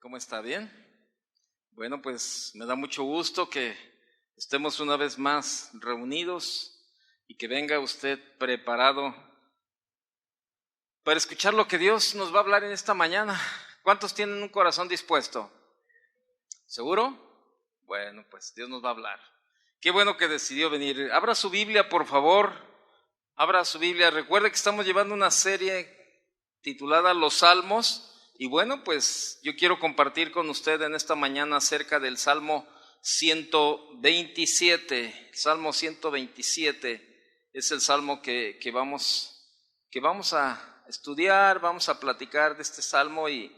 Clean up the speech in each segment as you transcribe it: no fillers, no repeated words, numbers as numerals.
¿Cómo está? ¿Bien? Bueno, pues me da mucho gusto que estemos una vez más reunidos y que venga usted preparado para escuchar lo que Dios nos va a hablar en esta mañana. ¿Cuántos tienen un corazón dispuesto? ¿Seguro? Bueno, pues Dios nos va a hablar. Qué bueno que decidió venir. Abra su Biblia, por favor. Abra su Biblia. Recuerde que estamos llevando una serie titulada Los Salmos. Y bueno, pues yo quiero compartir con usted en esta mañana acerca del Salmo 127. El Salmo 127 es el salmo que vamos a estudiar, vamos a platicar de este salmo y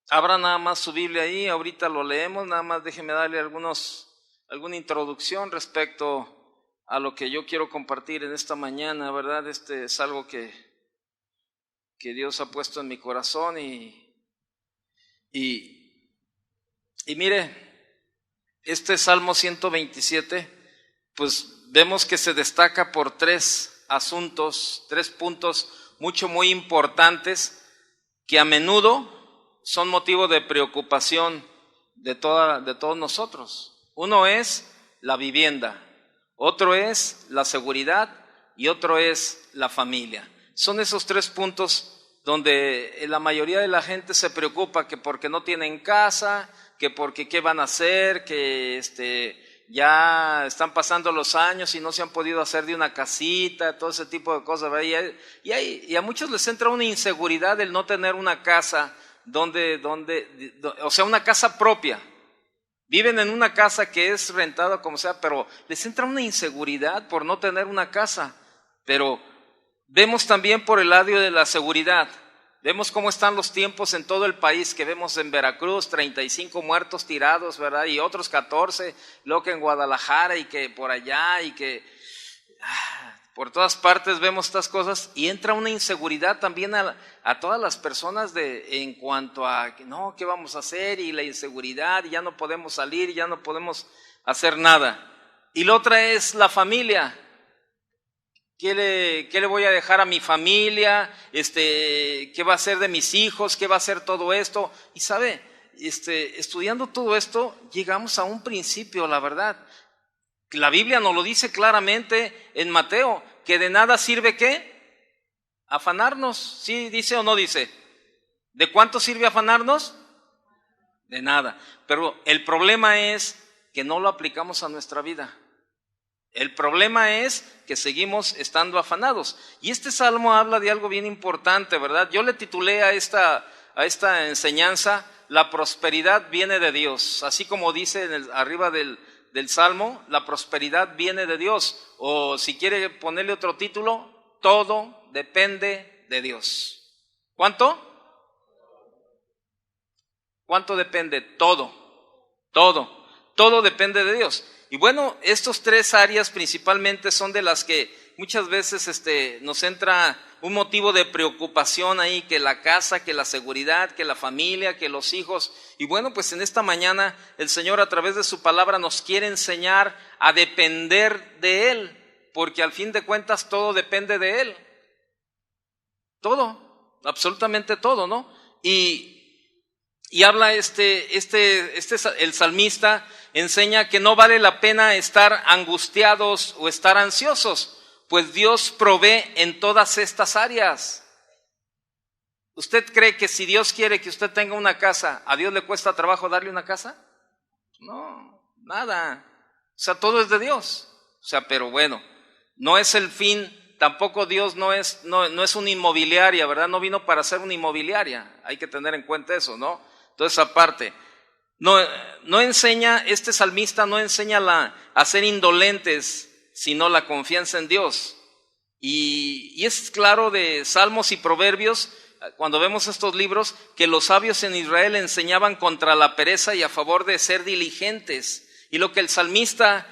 abra nada más su Biblia ahí, ahorita lo leemos, nada más déjeme darle alguna introducción respecto a lo que yo quiero compartir en esta mañana, ¿verdad? Este es algo que Dios ha puesto en mi corazón y mire, este Salmo 127, pues vemos que se destaca por tres puntos muy importantes que a menudo son motivo de preocupación de todos nosotros. Uno es la vivienda, otro es la seguridad y otro es la familia. Son esos tres puntos donde la mayoría de la gente se preocupa, que porque no tienen casa, que porque qué van a hacer, que ya están pasando los años y no se han podido hacer de una casita, todo ese tipo de cosas, ¿verdad? Y a muchos les entra una inseguridad el no tener una casa o sea, una casa propia. Viven en una casa que es rentada como sea, pero les entra una inseguridad por no tener una casa. Pero vemos también por el lado de la seguridad. Vemos cómo están los tiempos en todo el país, que vemos en Veracruz 35 muertos tirados, ¿verdad? Y otros 14, luego que en Guadalajara y que por allá y que por todas partes vemos estas cosas y entra una inseguridad también a todas las personas en cuanto a, no, ¿qué vamos a hacer? Y la inseguridad, y ya no podemos salir, ya no podemos hacer nada. Y la otra es la familia. ¿Qué le voy a dejar a mi familia? ¿Qué va a hacer de mis hijos? ¿Qué va a hacer todo esto? Y sabe, estudiando todo esto, llegamos a un principio, la verdad. La Biblia nos lo dice claramente en Mateo, que de nada sirve ¿qué? Afanarnos. ¿Sí dice o no dice? ¿De cuánto sirve afanarnos? De nada. Pero el problema es que no lo aplicamos a nuestra vida. El problema es que seguimos estando afanados. Y este salmo habla de algo bien importante, ¿verdad? Yo le titulé a esta enseñanza, la prosperidad viene de Dios. Así como dice arriba del salmo, la prosperidad viene de Dios. O si quiere ponerle otro título, todo depende de Dios. ¿Cuánto? ¿Cuánto depende? Todo depende de Dios. Y bueno, estos tres áreas principalmente son de las que muchas veces nos entra un motivo de preocupación ahí, que la casa, que la seguridad, que la familia, que los hijos. Y bueno, pues en esta mañana el Señor a través de su palabra nos quiere enseñar a depender de Él, porque al fin de cuentas todo depende de Él. Todo, absolutamente todo, ¿no? Y habla el salmista enseña que no vale la pena estar angustiados o estar ansiosos, pues Dios provee en todas estas áreas. ¿Usted cree que si Dios quiere que usted tenga una casa, a Dios le cuesta trabajo darle una casa? No, nada. O sea, todo es de Dios. O sea, pero bueno, no es el fin. Tampoco Dios no es una inmobiliaria, ¿verdad? No vino para ser una inmobiliaria. Hay que tener en cuenta eso, ¿no? Entonces, aparte, no enseña, este salmista no enseña a ser indolentes, sino la confianza en Dios. Y es claro de Salmos y Proverbios, cuando vemos estos libros, que los sabios en Israel enseñaban contra la pereza y a favor de ser diligentes. Y lo que el salmista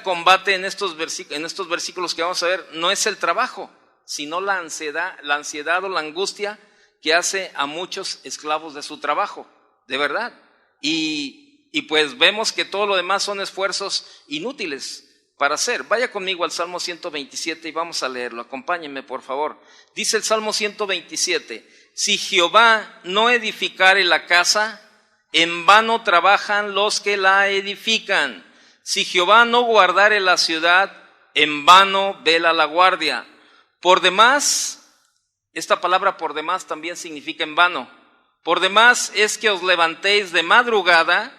combate en estos versículos que vamos a ver, no es el trabajo, sino la ansiedad o la angustia que hace a muchos esclavos de su trabajo, de verdad. Y pues vemos que todo lo demás son esfuerzos inútiles para hacer. Vaya conmigo al Salmo 127 y vamos a leerlo. Acompáñenme, por favor. Dice el Salmo 127, si Jehová no edificare la casa, en vano trabajan los que la edifican. Si Jehová no guardare la ciudad, en vano vela la guardia. Por demás, esta palabra por demás también significa en vano. Por demás es que os levantéis de madrugada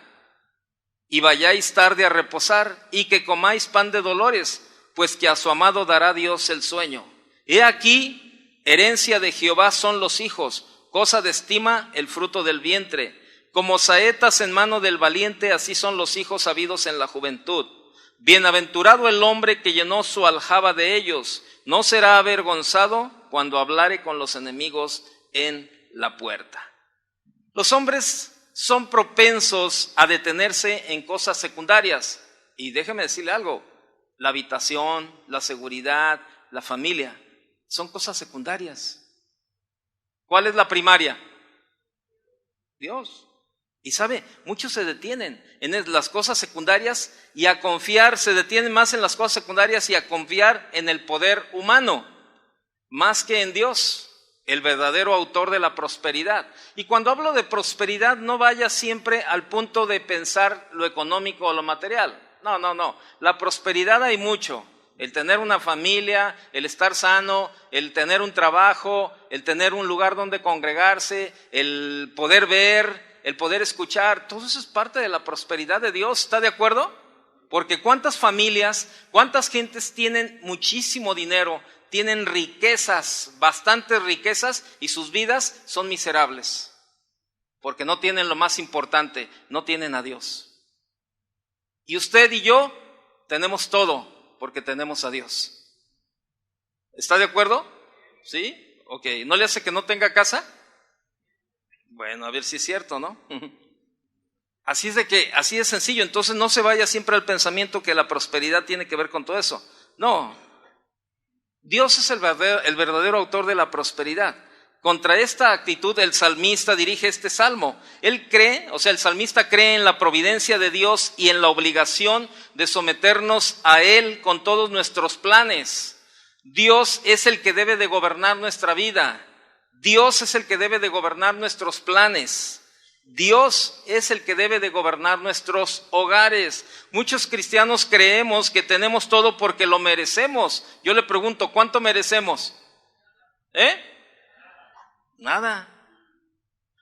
y vayáis tarde a reposar, y que comáis pan de dolores, pues que a su amado dará Dios el sueño. He aquí, herencia de Jehová son los hijos, cosa de estima el fruto del vientre. Como saetas en mano del valiente, así son los hijos habidos en la juventud. Bienaventurado el hombre que llenó su aljaba de ellos, no será avergonzado cuando hablare con los enemigos en la puerta. Los hombres son propensos a detenerse en cosas secundarias. Y déjeme decirle algo, la habitación, la seguridad, la familia, son cosas secundarias. ¿Cuál es la primaria? Dios. Y sabe, muchos se detienen en las cosas secundarias y a confiar, se detienen más en las cosas secundarias y a confiar en el poder humano, más que en Dios, el verdadero autor de la prosperidad. Y cuando hablo de prosperidad, no vaya siempre al punto de pensar lo económico o lo material. No. La prosperidad hay mucho. El tener una familia, el estar sano, el tener un trabajo, el tener un lugar donde congregarse, el poder ver, el poder escuchar, todo eso es parte de la prosperidad de Dios. ¿Está de acuerdo? Porque cuántas familias, cuántas gentes tienen muchísimo dinero, tienen riquezas, bastantes riquezas, y sus vidas son miserables, porque no tienen lo más importante, no tienen a Dios. Y usted y yo tenemos todo, porque tenemos a Dios. ¿Está de acuerdo? ¿Sí? Ok. ¿No le hace que no tenga casa? Bueno, a ver si es cierto, ¿no? Así es sencillo. Entonces no se vaya siempre al pensamiento que la prosperidad tiene que ver con todo eso. No. Dios es el verdadero autor de la prosperidad. Contra esta actitud el salmista dirige este salmo. Él cree, el salmista cree en la providencia de Dios y en la obligación de someternos a Él con todos nuestros planes. Dios es el que debe de gobernar nuestra vida. Dios es el que debe de gobernar nuestros planes. Dios es el que debe de gobernar nuestros hogares. Muchos cristianos creemos que tenemos todo porque lo merecemos. Yo le pregunto, ¿cuánto merecemos? Nada.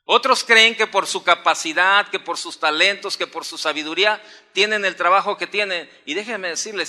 Otros creen que por su capacidad, que por sus talentos, que por su sabiduría tienen el trabajo que tienen. Y déjenme decirle,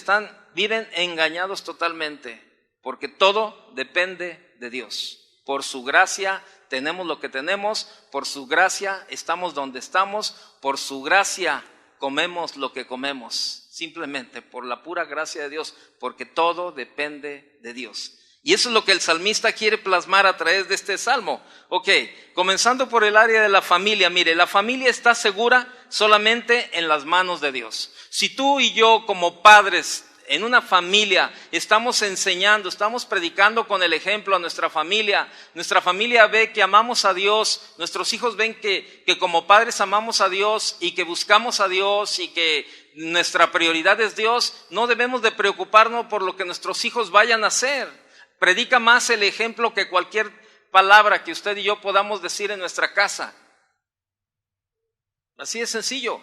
viven engañados totalmente, porque todo depende de Dios. Por su gracia tenemos lo que tenemos, por su gracia estamos donde estamos, por su gracia comemos lo que comemos, simplemente por la pura gracia de Dios, porque todo depende de Dios. Y eso es lo que el salmista quiere plasmar a través de este salmo. Ok, comenzando por el área de la familia. Mire, la familia está segura solamente en las manos de Dios. Si tú y yo como padres en una familia estamos enseñando, estamos predicando con el ejemplo a nuestra familia ve que amamos a Dios, nuestros hijos ven que como padres amamos a Dios y que buscamos a Dios y que nuestra prioridad es Dios, no debemos de preocuparnos por lo que nuestros hijos vayan a hacer. Predica más el ejemplo que cualquier palabra que usted y yo podamos decir en nuestra casa. Así de sencillo.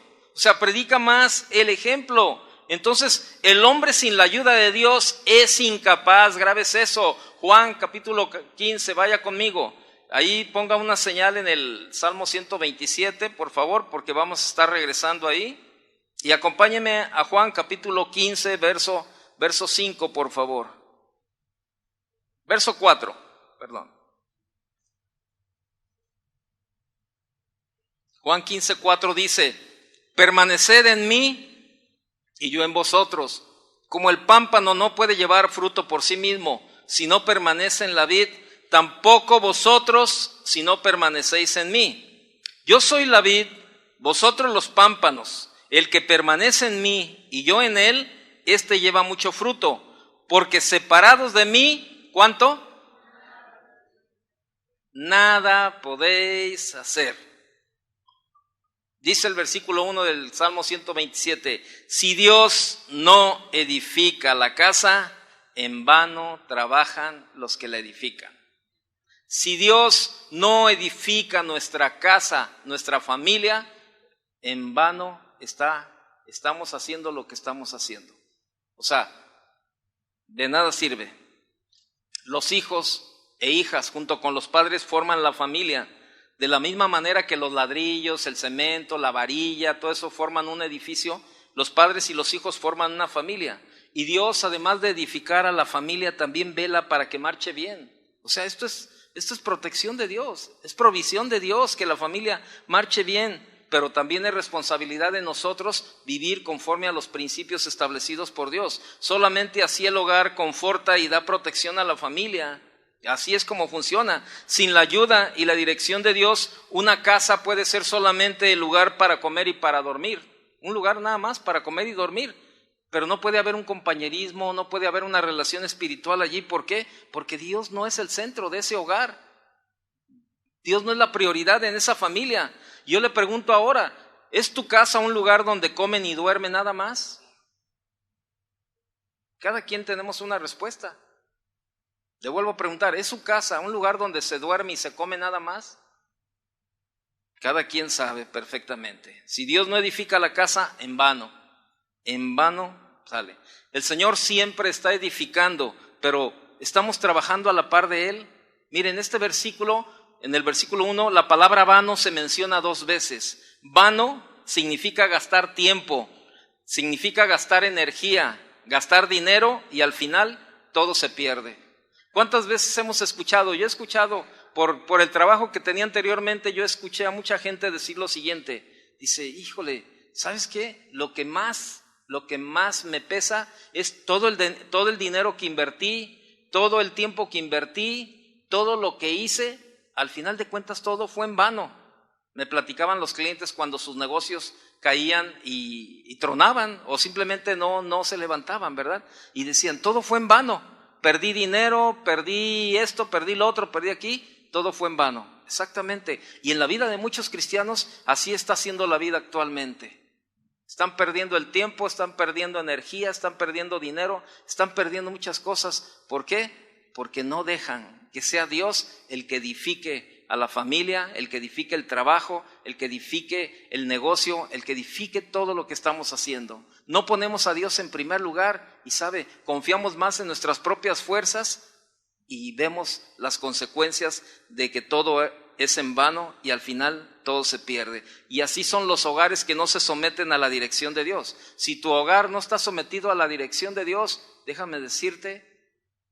Predica más el ejemplo. Entonces, el hombre sin la ayuda de Dios es incapaz. Grabes eso. Juan capítulo 15, vaya conmigo. Ahí ponga una señal en el Salmo 127, por favor, porque vamos a estar regresando ahí. Y acompáñeme a Juan capítulo 15, verso 5, por favor. Verso 4, perdón. Juan 15:4 dice: permaneced en mí y yo en vosotros. Como el pámpano no puede llevar fruto por sí mismo si no permanece en la vid, tampoco vosotros si no permanecéis en mí. Yo soy la vid, vosotros los pámpanos. El que permanece en mí y yo en él, éste lleva mucho fruto, porque separados de mí, ¿cuánto? Nada podéis hacer. Dice el versículo 1 del Salmo 127, si Dios no edifica la casa, en vano trabajan los que la edifican. Si Dios no edifica nuestra casa, nuestra familia, en vano estamos haciendo lo que estamos haciendo. O sea, de nada sirve. Los hijos e hijas junto con los padres forman la familia. De la misma manera que los ladrillos, el cemento, la varilla, todo eso forman un edificio, los padres y los hijos forman una familia. Y Dios, además de edificar a la familia, también vela para que marche bien. O sea, esto es protección de Dios, es provisión de Dios que la familia marche bien, pero también es responsabilidad de nosotros vivir conforme a los principios establecidos por Dios. Solamente así el hogar conforta y da protección a la familia. Así es como funciona. Sin la ayuda y la dirección de Dios, una casa puede ser solamente el lugar para comer y para dormir. Un lugar nada más para comer y dormir. Pero no puede haber un compañerismo, no puede haber una relación espiritual allí. ¿Por qué? Porque Dios no es el centro de ese hogar. Dios no es la prioridad en esa familia. Yo le pregunto ahora, ¿es tu casa un lugar donde comen y duermen nada más? Cada quien tenemos una respuesta. Le vuelvo a preguntar, ¿es su casa un lugar donde se duerme y se come nada más? Cada quien sabe perfectamente. Si Dios no edifica la casa, en vano sale. El Señor siempre está edificando, pero ¿estamos trabajando a la par de Él? Miren, este versículo, en el versículo 1, la palabra vano se menciona 2 veces. Vano significa gastar tiempo, significa gastar energía, gastar dinero y al final todo se pierde. ¿Cuántas veces hemos escuchado? Yo he escuchado, por el trabajo que tenía anteriormente, yo escuché a mucha gente decir lo siguiente. Dice, híjole, ¿sabes qué? Lo que más me pesa es todo el dinero que invertí, todo el tiempo que invertí, todo lo que hice, al final de cuentas todo fue en vano. Me platicaban los clientes cuando sus negocios caían y tronaban o simplemente no se levantaban, ¿verdad? Y decían, todo fue en vano. Perdí dinero, perdí esto, perdí lo otro, perdí aquí, todo fue en vano. Exactamente. Y en la vida de muchos cristianos así está siendo la vida actualmente. Están perdiendo el tiempo, están perdiendo energía, están perdiendo dinero, están perdiendo muchas cosas. ¿Por qué? Porque no dejan que sea Dios el que edifique a la familia, el que edifique el trabajo, el que edifique el negocio, el que edifique todo lo que estamos haciendo. No ponemos a Dios en primer lugar y confiamos más en nuestras propias fuerzas y vemos las consecuencias de que todo es en vano y al final todo se pierde. Y así son los hogares que no se someten a la dirección de Dios. Si tu hogar no está sometido a la dirección de Dios, déjame decirte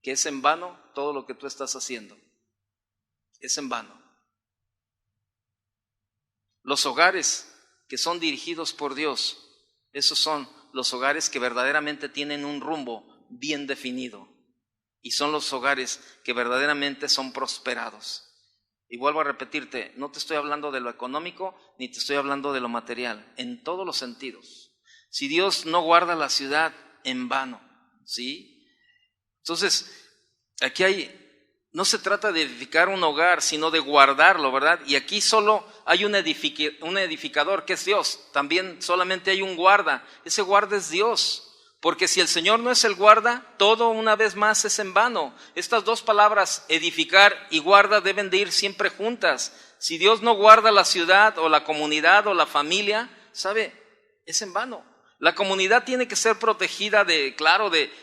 que es en vano todo lo que tú estás haciendo. Es en vano. Los hogares que son dirigidos por Dios, esos son los hogares que verdaderamente tienen un rumbo bien definido. Y son los hogares que verdaderamente son prosperados. Y vuelvo a repetirte, no te estoy hablando de lo económico, ni te estoy hablando de lo material, en todos los sentidos. Si Dios no guarda la ciudad, en vano, ¿sí? Entonces, aquí no se trata de edificar un hogar, sino de guardarlo, ¿verdad? Y aquí solo hay un edificador, que es Dios. También solamente hay un guarda. Ese guarda es Dios. Porque si el Señor no es el guarda, todo una vez más es en vano. Estas 2 palabras, edificar y guarda, deben de ir siempre juntas. Si Dios no guarda la ciudad o la comunidad o la familia, es en vano. La comunidad tiene que ser protegida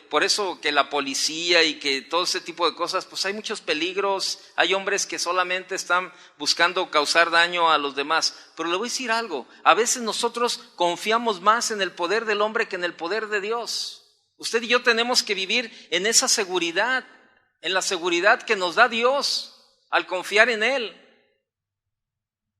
por eso que la policía y que todo ese tipo de cosas, pues hay muchos peligros, hay hombres que solamente están buscando causar daño a los demás. Pero le voy a decir algo, a veces nosotros confiamos más en el poder del hombre que en el poder de Dios. Usted y yo tenemos que vivir en esa seguridad, en la seguridad que nos da Dios al confiar en Él.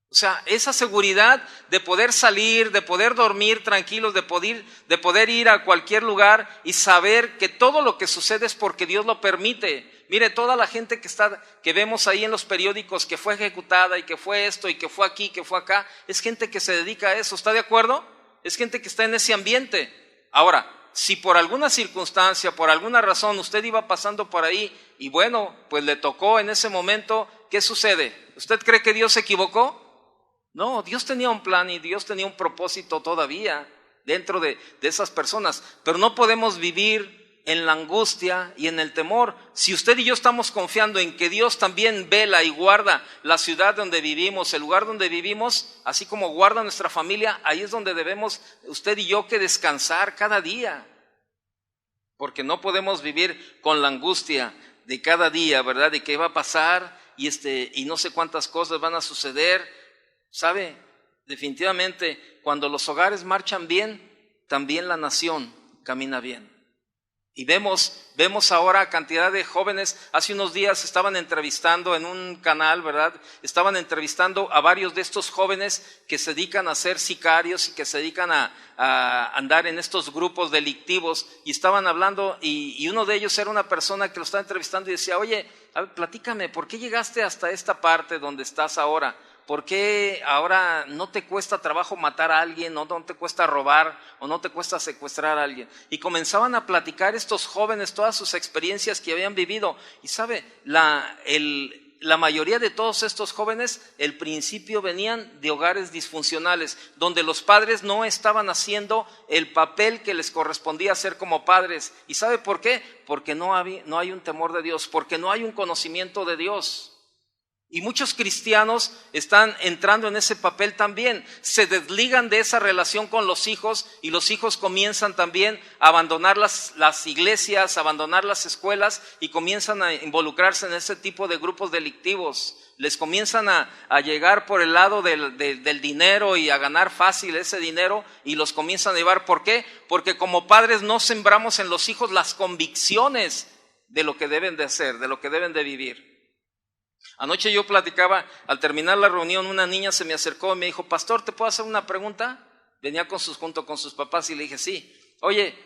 O sea, esa seguridad de poder salir, de poder dormir tranquilos, de poder ir a cualquier lugar y saber que todo lo que sucede es porque Dios lo permite. Mire, toda la gente que vemos ahí en los periódicos que fue ejecutada y que fue esto y que fue aquí, que fue acá, es gente que se dedica a eso, ¿está de acuerdo? Es gente que está en ese ambiente. Ahora, si por alguna circunstancia, por alguna razón usted iba pasando por ahí y bueno, pues le tocó en ese momento, ¿qué sucede? ¿Usted cree que Dios se equivocó? No, Dios tenía un plan y Dios tenía un propósito todavía dentro de esas personas, pero no podemos vivir en la angustia y en el temor. Si usted y yo estamos confiando en que Dios también vela y guarda la ciudad donde vivimos, el lugar donde vivimos, así como guarda nuestra familia, ahí es donde debemos usted y yo que descansar cada día. Porque no podemos vivir con la angustia de cada día, ¿verdad? De qué va a pasar y no sé cuántas cosas van a suceder. ¿Sabe? Definitivamente, cuando los hogares marchan bien, también la nación camina bien. Y vemos ahora cantidad de jóvenes. Hace unos días estaban entrevistando en un canal, ¿verdad? Estaban entrevistando a varios de estos jóvenes que se dedican a ser sicarios y que se dedican a andar en estos grupos delictivos. Y estaban hablando, y uno de ellos era una persona que lo estaba entrevistando y decía, oye, a ver, platícame, ¿por qué llegaste hasta esta parte donde estás ahora? ¿Por qué ahora no te cuesta trabajo matar a alguien, o no te cuesta robar, o no te cuesta secuestrar a alguien? Y comenzaban a platicar estos jóvenes todas sus experiencias que habían vivido. Y sabe, la mayoría de todos estos jóvenes, el principio venían de hogares disfuncionales, donde los padres no estaban haciendo el papel que les correspondía hacer como padres. ¿Y sabe por qué? Porque no hay un temor de Dios, porque no hay un conocimiento de Dios. Y muchos cristianos están entrando en ese papel también, se desligan de esa relación con los hijos y los hijos comienzan también a abandonar las iglesias, a abandonar las escuelas y comienzan a involucrarse en ese tipo de grupos delictivos. Les comienzan a llegar por el lado del dinero y a ganar fácil ese dinero y los comienzan a llevar. ¿Por qué? Porque como padres no sembramos en los hijos las convicciones de lo que deben de hacer, de lo que deben de vivir. Anoche yo platicaba, al terminar la reunión, una niña se me acercó y me dijo, pastor, ¿te puedo hacer una pregunta? Venía junto con sus papás y le dije, sí. Oye,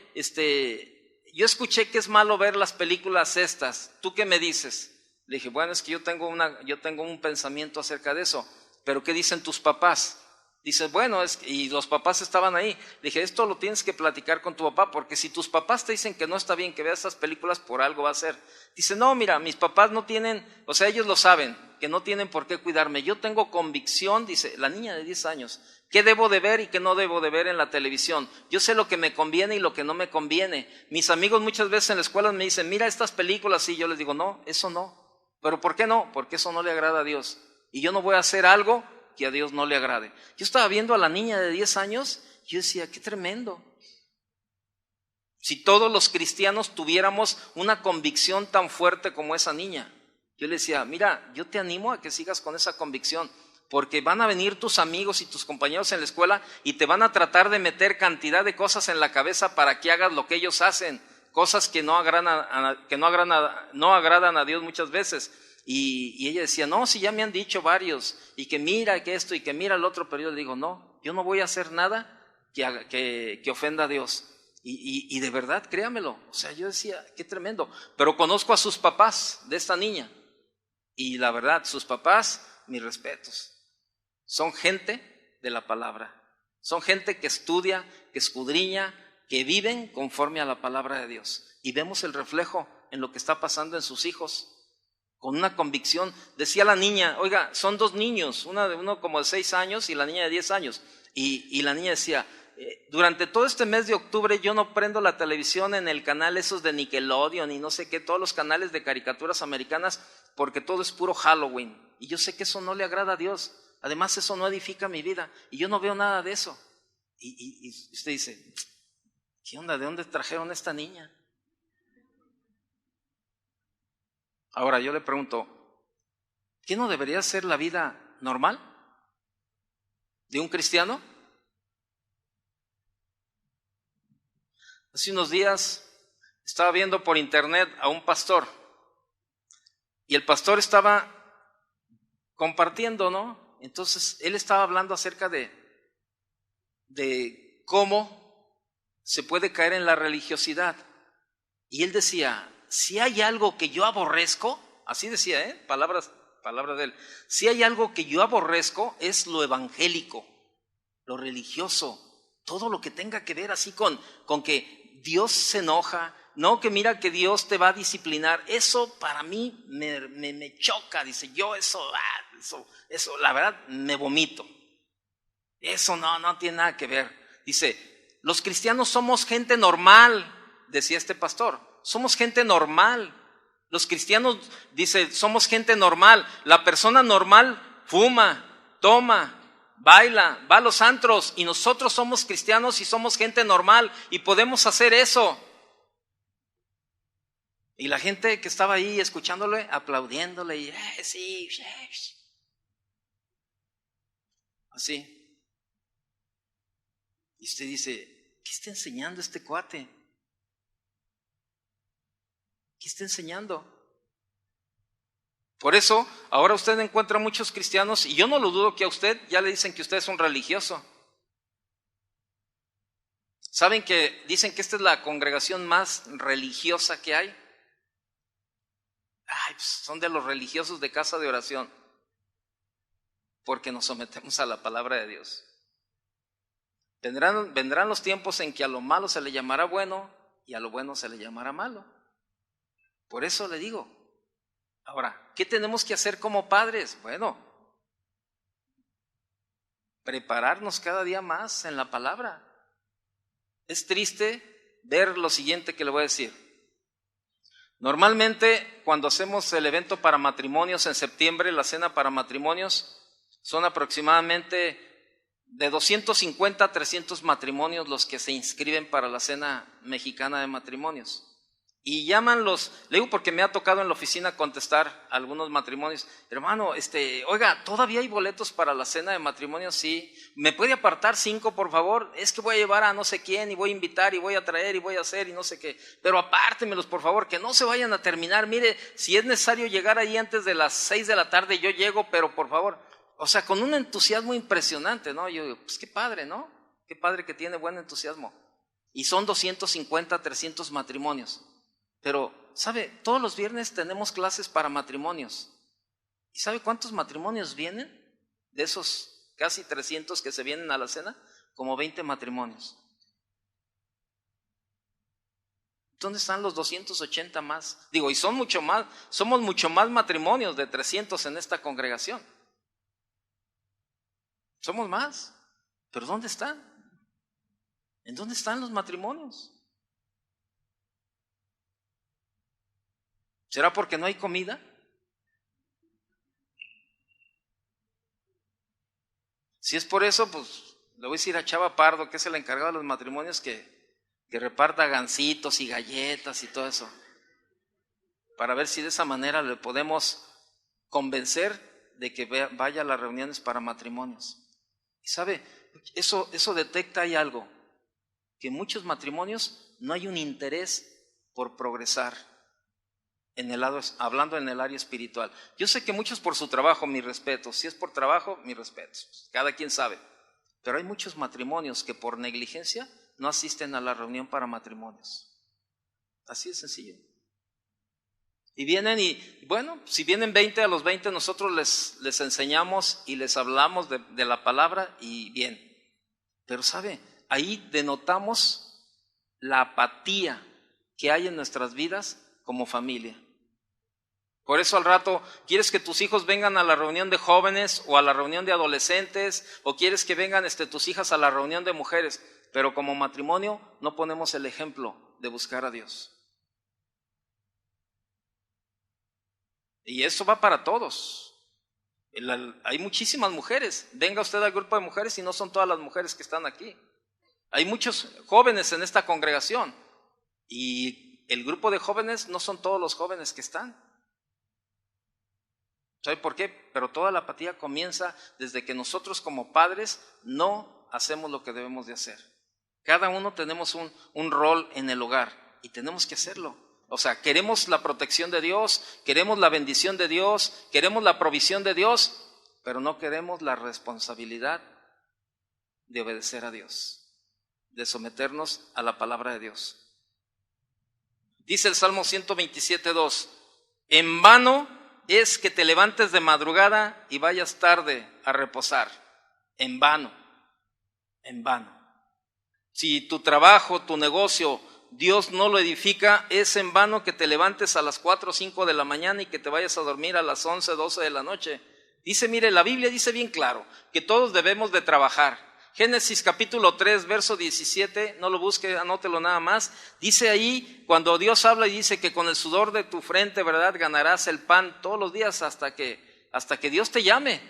yo escuché que es malo ver las películas estas, ¿tú qué me dices? Le dije, bueno, es que yo tengo un pensamiento acerca de eso, pero ¿qué dicen tus papás? Dice, bueno, y los papás estaban ahí. Le dije, esto lo tienes que platicar con tu papá, porque si tus papás te dicen que no está bien que veas estas películas, por algo va a ser. Dice, no, mira, mis papás no tienen, o sea, ellos lo saben, que no tienen por qué cuidarme. Yo tengo convicción, dice la niña de 10 años, qué debo de ver y qué no debo de ver en la televisión. Yo sé lo que me conviene y lo que no me conviene. Mis amigos muchas veces en la escuela me dicen, mira estas películas, y yo les digo, no, eso no. ¿Pero por qué no? Porque eso no le agrada a Dios. Y yo no voy a hacer algo que a Dios no le agrade. Yo estaba viendo a la niña de 10 años y yo decía, qué tremendo. Si todos los cristianos tuviéramos una convicción tan fuerte como esa niña. Yo le decía, mira, yo te animo a que sigas con esa convicción, porque van a venir tus amigos y tus compañeros en la escuela y te van a tratar de meter cantidad de cosas en la cabeza para que hagas lo que ellos hacen, cosas que no agradan a Dios muchas veces. Y ella decía, no, si ya me han dicho varios, y que mira que esto y que mira el otro, pero yo le digo, no, yo no voy a hacer nada que ofenda a Dios. Y de verdad, créamelo, o sea, yo decía, qué tremendo. Pero conozco a sus papás de esta niña, y la verdad, sus papás, mis respetos. Son gente de la palabra, son gente que estudia, que escudriña, que viven conforme a la palabra de Dios. Y vemos el reflejo en lo que está pasando en sus hijos. Con una convicción, decía la niña, oiga, son dos niños, uno como de 6 años y la niña de 10 años. Y la niña decía, durante todo este mes de octubre yo no prendo la televisión en el canal esos de Nickelodeon y no sé qué, todos los canales de caricaturas americanas, porque todo es puro Halloween. Y yo sé que eso no le agrada a Dios, además eso no edifica mi vida y yo no veo nada de eso. Y usted dice, ¿qué onda? ¿De dónde trajeron a esta niña? Ahora yo le pregunto, ¿qué no debería ser la vida normal de un cristiano? Hace unos días estaba viendo por internet a un pastor y el pastor estaba compartiendo, ¿no? Entonces él estaba hablando acerca de cómo se puede caer en la religiosidad y él decía, si hay algo que yo aborrezco, así decía, palabras de él, si hay algo que yo aborrezco es lo evangélico, lo religioso, todo lo que tenga que ver así con que Dios se enoja, no que mira que Dios te va a disciplinar, eso para mí me choca, dice, yo eso la verdad me vomito, eso no tiene nada que ver. Dice, los cristianos somos gente normal, decía este pastor. somos gente normal. Los cristianos, dice, somos gente normal. La persona normal fuma, toma, baila, va a los antros, y nosotros somos cristianos y somos gente normal y podemos hacer eso. Y la gente que estaba ahí escuchándole, aplaudiéndole y sí, así. Y usted dice, ¿qué está enseñando este cuate? ¿Qué está enseñando? Por eso, ahora usted encuentra muchos cristianos, y yo no lo dudo que a usted ya le dicen que usted es un religioso. ¿Saben que dicen que esta es la congregación más religiosa que hay? Ay, pues son de los religiosos de casa de oración, porque nos sometemos a la palabra de Dios. Vendrán los tiempos en que a lo malo se le llamará bueno y a lo bueno se le llamará malo. Por eso le digo, ahora, ¿qué tenemos que hacer como padres? Bueno, prepararnos cada día más en la palabra. Es triste ver lo siguiente que le voy a decir. Normalmente, cuando hacemos el evento para matrimonios en septiembre, la cena para matrimonios, son aproximadamente de 250 a 300 matrimonios los que se inscriben para la cena mexicana de matrimonios. Y llaman le digo porque me ha tocado en la oficina contestar a algunos matrimonios, hermano, oiga, ¿todavía hay boletos para la cena de matrimonios? Sí. ¿Me puede apartar 5, por favor? Es que voy a llevar a no sé quién y voy a invitar y voy a traer y voy a hacer y no sé qué. Pero apártemelos, por favor, que no se vayan a terminar. Mire, si es necesario llegar ahí antes de las 6 de la tarde, yo llego, pero por favor. O sea, con un entusiasmo impresionante, ¿no? Yo digo, pues qué padre, ¿no? Qué padre que tiene buen entusiasmo. Y son 250, 300 matrimonios. Pero, ¿sabe? Todos los viernes tenemos clases para matrimonios. ¿Y sabe cuántos matrimonios vienen? De esos casi 300 que se vienen a la cena, como 20 matrimonios. ¿Dónde están los 280 más? Digo, y son mucho más, somos mucho más matrimonios de 300 en esta congregación. Somos más, pero ¿dónde están? ¿En dónde están los matrimonios? ¿Será porque no hay comida? Si es por eso, pues le voy a decir a Chava Pardo, que es el encargado de los matrimonios, que reparta gancitos y galletas y todo eso, para ver si de esa manera le podemos convencer de que vaya a las reuniones para matrimonios. Y sabe, eso detecta ahí algo, que en muchos matrimonios no hay un interés por progresar. Hablando en el área espiritual. Yo sé que muchos por su trabajo, mi respeto. Si es por trabajo, mi respeto. Cada quien sabe. Pero hay muchos matrimonios que por negligencia no asisten a la reunión para matrimonios. Así de sencillo. Y vienen y, bueno, si vienen 20, a los 20 nosotros les enseñamos y les hablamos de la palabra y bien. Pero ¿sabe? Ahí denotamos la apatía que hay en nuestras vidas como familia. Por eso al rato, ¿quieres que tus hijos vengan a la reunión de jóvenes o a la reunión de adolescentes? ¿O quieres que vengan tus hijas a la reunión de mujeres? Pero como matrimonio no ponemos el ejemplo de buscar a Dios. Y eso va para todos. Hay muchísimas mujeres. Venga usted al grupo de mujeres y no son todas las mujeres que están aquí. Hay muchos jóvenes en esta congregación y el grupo de jóvenes no son todos los jóvenes que están. ¿Sabe por qué? Pero toda la apatía comienza desde que nosotros como padres no hacemos lo que debemos de hacer. Cada uno tenemos un rol en el hogar y tenemos que hacerlo. O sea, queremos la protección de Dios, queremos la bendición de Dios, queremos la provisión de Dios, pero no queremos la responsabilidad de obedecer a Dios, de someternos a la palabra de Dios. Dice el Salmo 127:2, en vano es que te levantes de madrugada y vayas tarde a reposar. En vano, en vano. Si tu trabajo, tu negocio, Dios no lo edifica, es en vano que te levantes a las 4 o 5 de la mañana y que te vayas a dormir a las 11, 12 de la noche. Dice, mire, la Biblia dice bien claro que todos debemos de trabajar, Génesis capítulo 3, verso 17, no lo busque, anótelo nada más. Dice ahí, cuando Dios habla y dice que con el sudor de tu frente, ¿verdad?, ganarás el pan todos los días hasta que Dios te llame.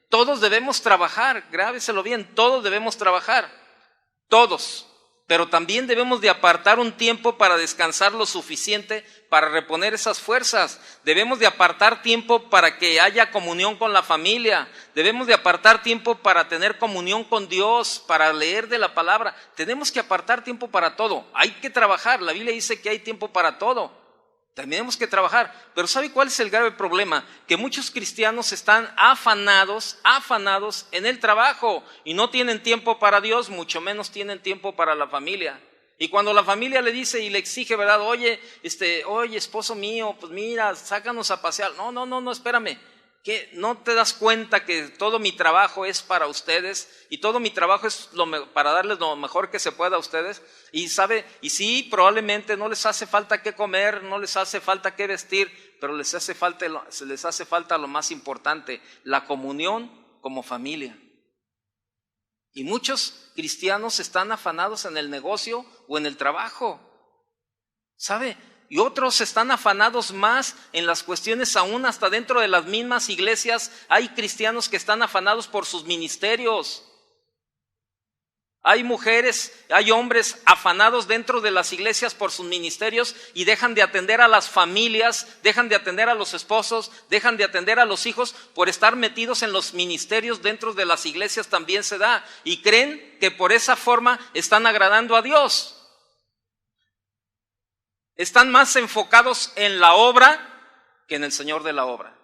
Todos debemos trabajar, grábeselo bien, todos debemos trabajar, todos. Pero también debemos de apartar un tiempo para descansar lo suficiente para reponer esas fuerzas. Debemos de apartar tiempo para que haya comunión con la familia. Debemos de apartar tiempo para tener comunión con Dios, para leer de la palabra. Tenemos que apartar tiempo para todo. Hay que trabajar. La Biblia dice que hay tiempo para todo. Tenemos que trabajar. Pero ¿sabe cuál es el grave problema? Que muchos cristianos están afanados en el trabajo y no tienen tiempo para Dios, mucho menos tienen tiempo para la familia. Y cuando la familia le dice y le exige, ¿verdad? Oye, esposo mío, pues mira, sácanos a pasear. No, espérame. ¿Qué? ¿No te das cuenta que todo mi trabajo es para ustedes y todo mi trabajo es para darles lo mejor que se pueda a ustedes? Y sí, probablemente no les hace falta qué comer, no les hace falta qué vestir, pero les hace falta lo más importante, la comunión como familia. Y muchos cristianos están afanados en el negocio o en el trabajo, ¿sabe? Y otros están afanados más en las cuestiones, aún hasta dentro de las mismas iglesias. Hay cristianos que están afanados por sus ministerios. Hay mujeres, hay hombres afanados dentro de las iglesias por sus ministerios y dejan de atender a las familias, dejan de atender a los esposos, dejan de atender a los hijos por estar metidos en los ministerios dentro de las iglesias. También se da y creen que por esa forma están agradando a Dios. Están más enfocados en la obra que en el Señor de la obra.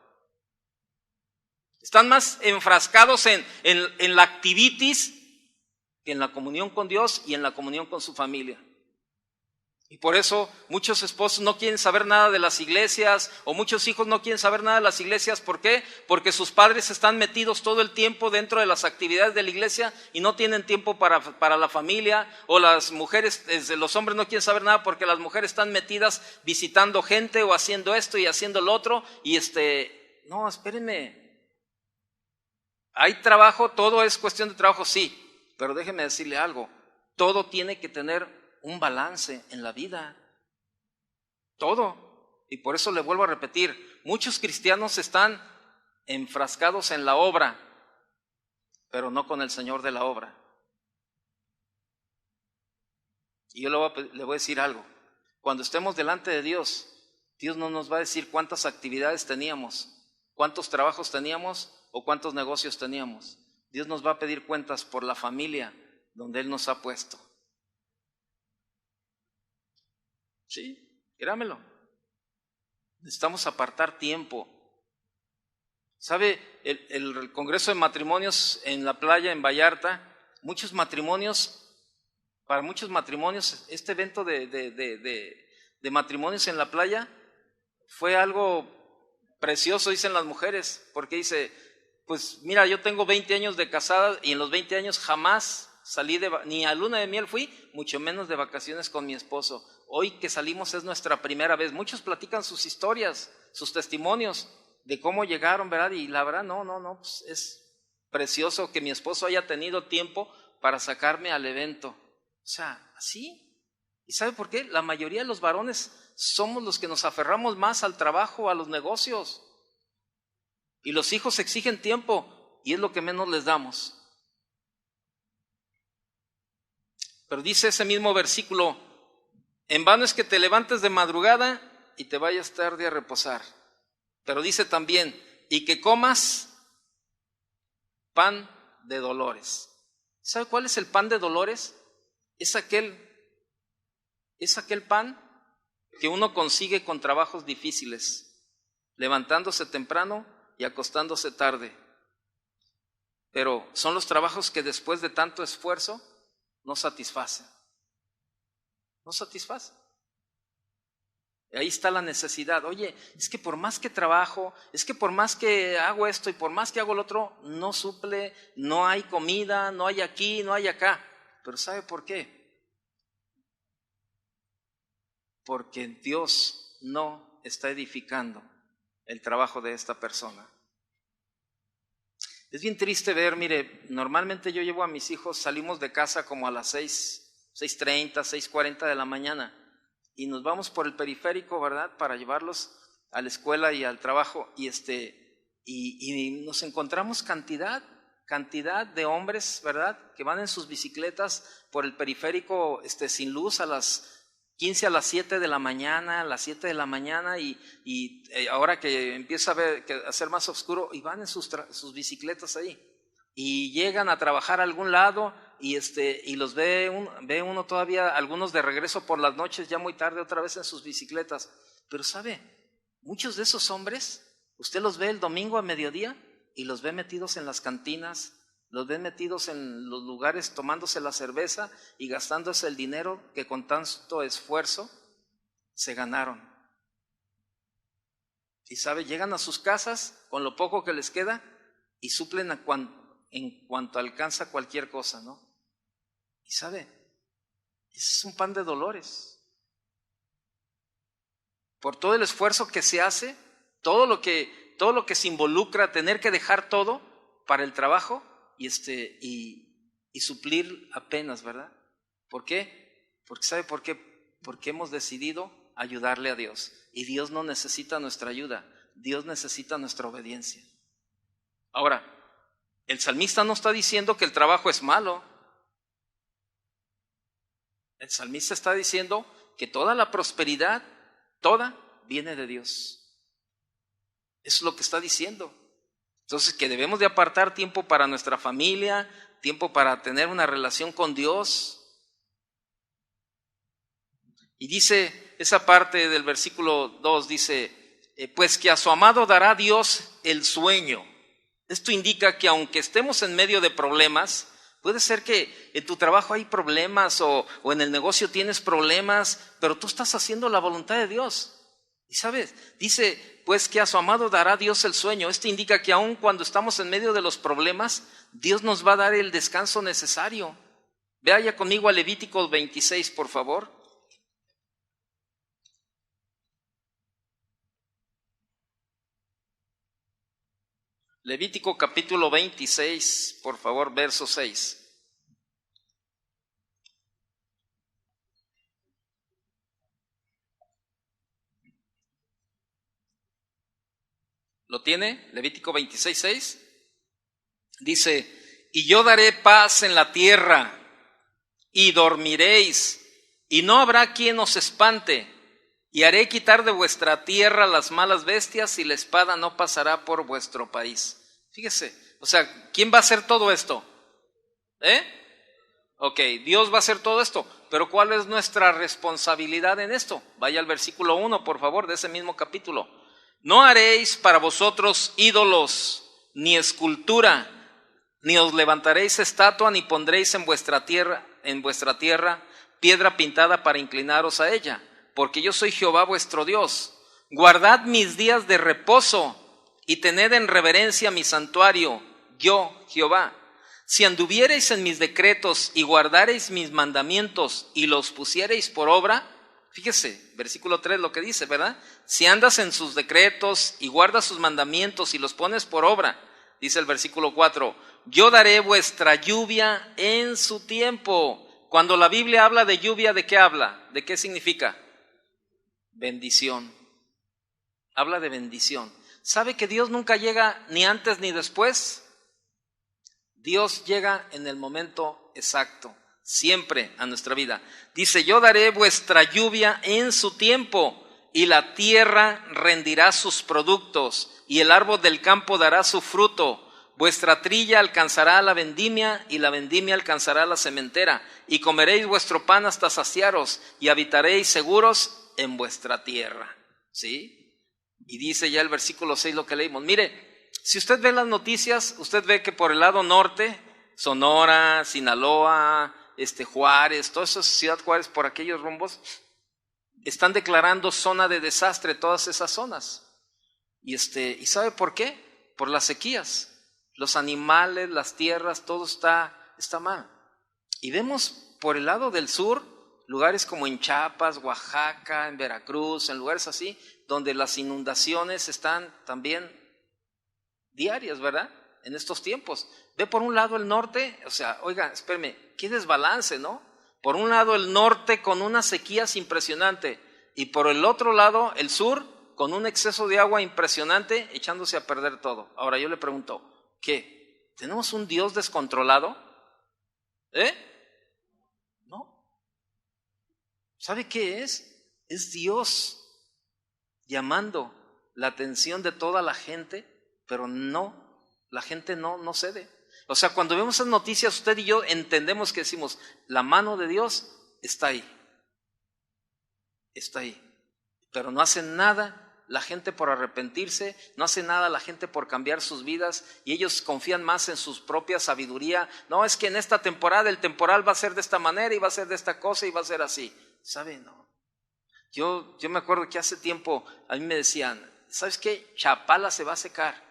Están más enfrascados en la activities que en la comunión con Dios y en la comunión con su familia. Y por eso muchos esposos no quieren saber nada de las iglesias, o muchos hijos no quieren saber nada de las iglesias. ¿Por qué? Porque sus padres están metidos todo el tiempo dentro de las actividades de la iglesia y no tienen tiempo para la familia. O las mujeres, los hombres no quieren saber nada porque las mujeres están metidas visitando gente o haciendo esto y haciendo lo otro. Y no, espérenme. Hay trabajo, todo es cuestión de trabajo, sí, pero déjeme decirle algo, todo tiene que tener un balance en la vida, todo. Y por eso le vuelvo a repetir, muchos cristianos están enfrascados en la obra, pero no con el Señor de la obra. Y yo le voy a decir algo, cuando estemos delante de Dios, Dios no nos va a decir cuántas actividades teníamos, cuántos trabajos teníamos o cuántos negocios teníamos. Dios nos va a pedir cuentas por la familia donde Él nos ha puesto. Sí, créamelo. Necesitamos apartar tiempo. ¿Sabe? El Congreso de Matrimonios en la playa, en Vallarta, para muchos matrimonios, este evento de matrimonios en la playa fue algo precioso, dicen las mujeres, porque dice, pues mira, yo tengo 20 años de casada y en los 20 años jamás salí ni a luna de miel fui, mucho menos de vacaciones con mi esposo. Hoy que salimos es nuestra primera vez. Muchos platican sus historias, sus testimonios de cómo llegaron, ¿verdad? Y la verdad, no, pues es precioso que mi esposo haya tenido tiempo para sacarme al evento. O sea, así. ¿Y sabe por qué? La mayoría de los varones somos los que nos aferramos más al trabajo, a los negocios. Y los hijos exigen tiempo y es lo que menos les damos. Pero dice ese mismo versículo, en vano es que te levantes de madrugada y te vayas tarde a reposar. Pero dice también, y que comas pan de dolores. ¿Sabe cuál es el pan de dolores? Es aquel pan que uno consigue con trabajos difíciles, levantándose temprano y acostándose tarde. Pero son los trabajos que después de tanto esfuerzo no satisfacen. No satisfacen. Ahí está la necesidad. Oye, es que por más que trabajo, es que por más que hago esto y por más que hago lo otro, no suple, no hay comida, no hay aquí, no hay acá. Pero ¿sabe por qué? Porque Dios no está edificando el trabajo de esta persona. Es bien triste ver, mire, normalmente yo llevo a mis hijos, salimos de casa como a las 6:30, 6:40 de la mañana y nos vamos por el periférico, ¿verdad? Para llevarlos a la escuela y al trabajo y nos encontramos cantidad de hombres, ¿verdad? Que van en sus bicicletas por el periférico sin luz a las 15 a las 7 de la mañana, a las 7 de la mañana y ahora que empieza a ser más oscuro y van en sus bicicletas ahí y llegan a trabajar a algún lado y los ve uno todavía, algunos de regreso por las noches ya muy tarde otra vez en sus bicicletas. Pero ¿sabe? Muchos de esos hombres, usted los ve el domingo a mediodía y los ve metidos en las cantinas, los ve metidos en los lugares tomándose la cerveza y gastándose el dinero que con tanto esfuerzo se ganaron. Y sabe, llegan a sus casas con lo poco que les queda y suplen en cuanto alcanza cualquier cosa, ¿no? Y sabe, es un pan de dolores. Por todo el esfuerzo que se hace, todo lo que se involucra, tener que dejar todo para el trabajo y suplir apenas, ¿verdad? ¿Por qué? Porque ¿sabe por qué? Porque hemos decidido ayudarle a Dios. Y Dios no necesita nuestra ayuda, Dios necesita nuestra obediencia. Ahora, el salmista no está diciendo que el trabajo es malo. El salmista está diciendo que toda la prosperidad, toda, viene de Dios. Eso es lo que está diciendo. Entonces, que debemos de apartar tiempo para nuestra familia, tiempo para tener una relación con Dios. Y dice, esa parte del versículo 2 dice, pues que a su amado dará Dios el sueño. Esto indica que aunque estemos en medio de problemas, puede ser que en tu trabajo hay problemas o en el negocio tienes problemas, pero tú estás haciendo la voluntad de Dios. Y sabes, dice, pues que a su amado dará Dios el sueño. Esto indica que aun cuando estamos en medio de los problemas, Dios nos va a dar el descanso necesario. Vaya conmigo a Levítico 26, por favor. Levítico capítulo 26, por favor, verso 6. ¿Lo tiene? Levítico 26, 6. Dice, y yo daré paz en la tierra, y dormiréis, y no habrá quien os espante, y haré quitar de vuestra tierra las malas bestias, y la espada no pasará por vuestro país. Fíjese, o sea, ¿quién va a hacer todo esto? Ok, Dios va a hacer todo esto, pero ¿cuál es nuestra responsabilidad en esto? Vaya al versículo 1, por favor, de ese mismo capítulo. No haréis para vosotros ídolos, ni escultura, ni os levantaréis estatua, ni pondréis en vuestra tierra piedra pintada para inclinaros a ella, porque yo soy Jehová vuestro Dios. Guardad mis días de reposo y tened en reverencia mi santuario, yo, Jehová. Si anduviereis en mis decretos y guardareis mis mandamientos y los pusiereis por obra, fíjese, versículo 3 lo que dice, ¿verdad? Si andas en sus decretos y guardas sus mandamientos y los pones por obra, dice el versículo 4, yo daré vuestra lluvia en su tiempo. Cuando la Biblia habla de lluvia, ¿de qué habla? ¿De qué significa? Bendición. Habla de bendición. ¿Sabe que Dios nunca llega ni antes ni después? Dios llega en el momento exacto, siempre a nuestra vida. Dice, yo daré vuestra lluvia en su tiempo, y la tierra rendirá sus productos, y el árbol del campo dará su fruto. Vuestra trilla alcanzará la vendimia, y la vendimia alcanzará la sementera, y comeréis vuestro pan hasta saciaros, y habitaréis seguros en vuestra tierra. ¿Sí? Y dice ya el versículo 6 lo que leímos. Mire, si usted ve las noticias, usted ve que por el lado norte, Sonora, Sinaloa, Juárez, toda esa ciudad Juárez, por aquellos rumbos, están declarando zona de desastre todas esas zonas. ¿Y sabe por qué? Por las sequías. Los animales, las tierras, todo está mal. Y vemos por el lado del sur, lugares como en Chiapas, Oaxaca, en Veracruz, en lugares así, donde las inundaciones están también diarias, ¿verdad? en estos tiempos. Ve por un lado el norte, o sea, oiga, espérame, qué desbalance, ¿no? Por un lado el norte con unas sequías impresionante y por el otro lado el sur con un exceso de agua impresionante echándose a perder todo. Ahora yo le pregunto, ¿qué? ¿Tenemos un Dios descontrolado? No. ¿Sabe qué es? Es Dios llamando la atención de toda la gente, pero no, la gente no cede. O sea, cuando vemos esas noticias, usted y yo entendemos que decimos, la mano de Dios está ahí, pero no hace nada la gente por arrepentirse, no hace nada la gente por cambiar sus vidas y ellos confían más en su propia sabiduría. No, es que en esta temporada el temporal va a ser de esta manera y va a ser de esta cosa y va a ser así. ¿Sabe? No. Yo me acuerdo que hace tiempo a mí me decían, ¿sabes qué? Chapala se va a secar,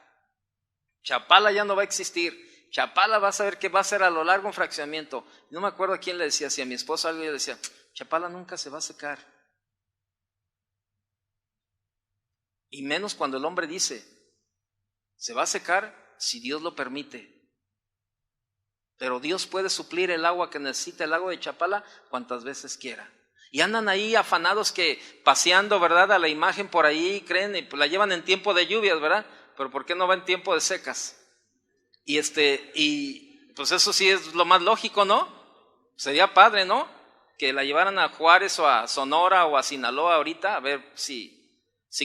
Chapala ya no va a existir, Chapala vas a ver que va a ser a lo largo un fraccionamiento. No me acuerdo a quién le decía, si a mi esposo algo, yo le decía, Chapala nunca se va a secar. Y menos cuando el hombre dice, se va a secar si Dios lo permite. Pero Dios puede suplir el agua que necesita el lago de Chapala cuantas veces quiera. Y andan ahí afanados que paseando, ¿verdad? A la imagen por ahí, creen, y pues la llevan en tiempo de lluvias, ¿verdad? Pero ¿por qué no va en tiempo de secas? Y pues eso sí es lo más lógico, ¿no? Sería padre, ¿no? Que la llevaran a Juárez o a Sonora o a Sinaloa ahorita, a ver si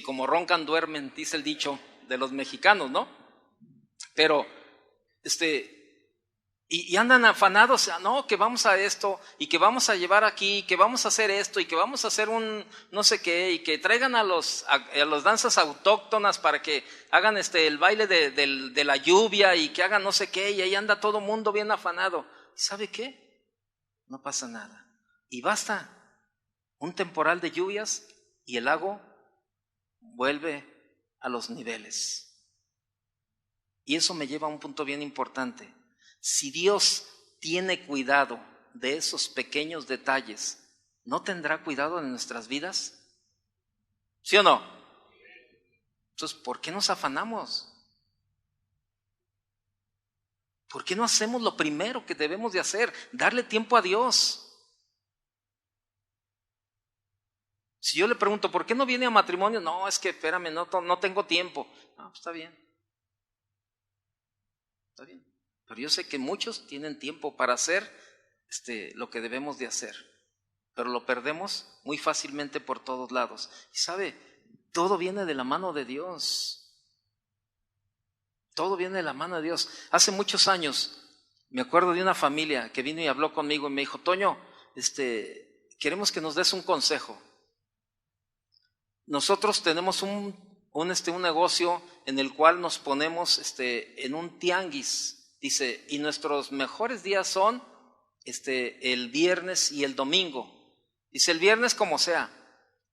como roncan duermen, dice el dicho de los mexicanos, ¿no? Pero, y andan afanados, no, que vamos a esto, y que vamos a llevar aquí, que vamos a hacer esto, y que vamos a hacer un no sé qué, y que traigan a los danzas autóctonas para que hagan el baile de la lluvia, y que hagan no sé qué, y ahí anda todo mundo bien afanado. ¿Sabe qué? No pasa nada. Y basta un temporal de lluvias, y el lago vuelve a los niveles. Y eso me lleva a un punto bien importante. Si Dios tiene cuidado de esos pequeños detalles, ¿no tendrá cuidado de nuestras vidas? ¿Sí o no? Entonces, ¿por qué nos afanamos? ¿Por qué no hacemos lo primero que debemos de hacer? Darle tiempo a Dios. Si yo le pregunto, ¿por qué no viene a matrimonio? No, es que espérame, no tengo tiempo. No, pues está bien. Está bien. Pero yo sé que muchos tienen tiempo para hacer lo que debemos de hacer. Pero lo perdemos muy fácilmente por todos lados. Y sabe, todo viene de la mano de Dios. Todo viene de la mano de Dios. Hace muchos años me acuerdo de una familia que vino y habló conmigo y me dijo, Toño, queremos que nos des un consejo. Nosotros tenemos un negocio en el cual nos ponemos en un tianguis, dice, y nuestros mejores días son el viernes y el domingo. Dice, el viernes como sea,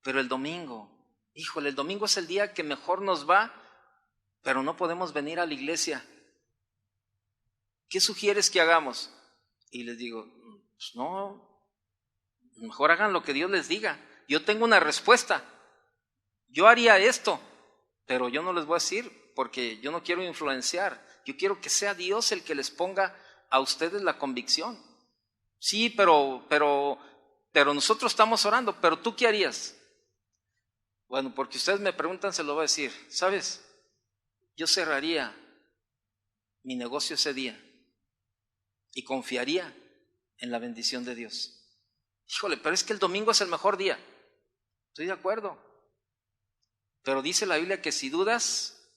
pero el domingo, híjole, el domingo es el día que mejor nos va, pero no podemos venir a la iglesia. ¿Qué sugieres que hagamos? Y les digo, pues no, mejor hagan lo que Dios les diga. Yo tengo una respuesta. Yo haría esto, pero yo no les voy a decir porque yo no quiero influenciar. Yo quiero que sea Dios el que les ponga a ustedes la convicción. Sí, pero nosotros estamos orando, pero ¿tú qué harías? Bueno, porque ustedes me preguntan, se lo voy a decir. ¿Sabes? Yo cerraría mi negocio ese día y confiaría en la bendición de Dios. Híjole, pero es que el domingo es el mejor día. Estoy de acuerdo. Pero dice la Biblia que si dudas,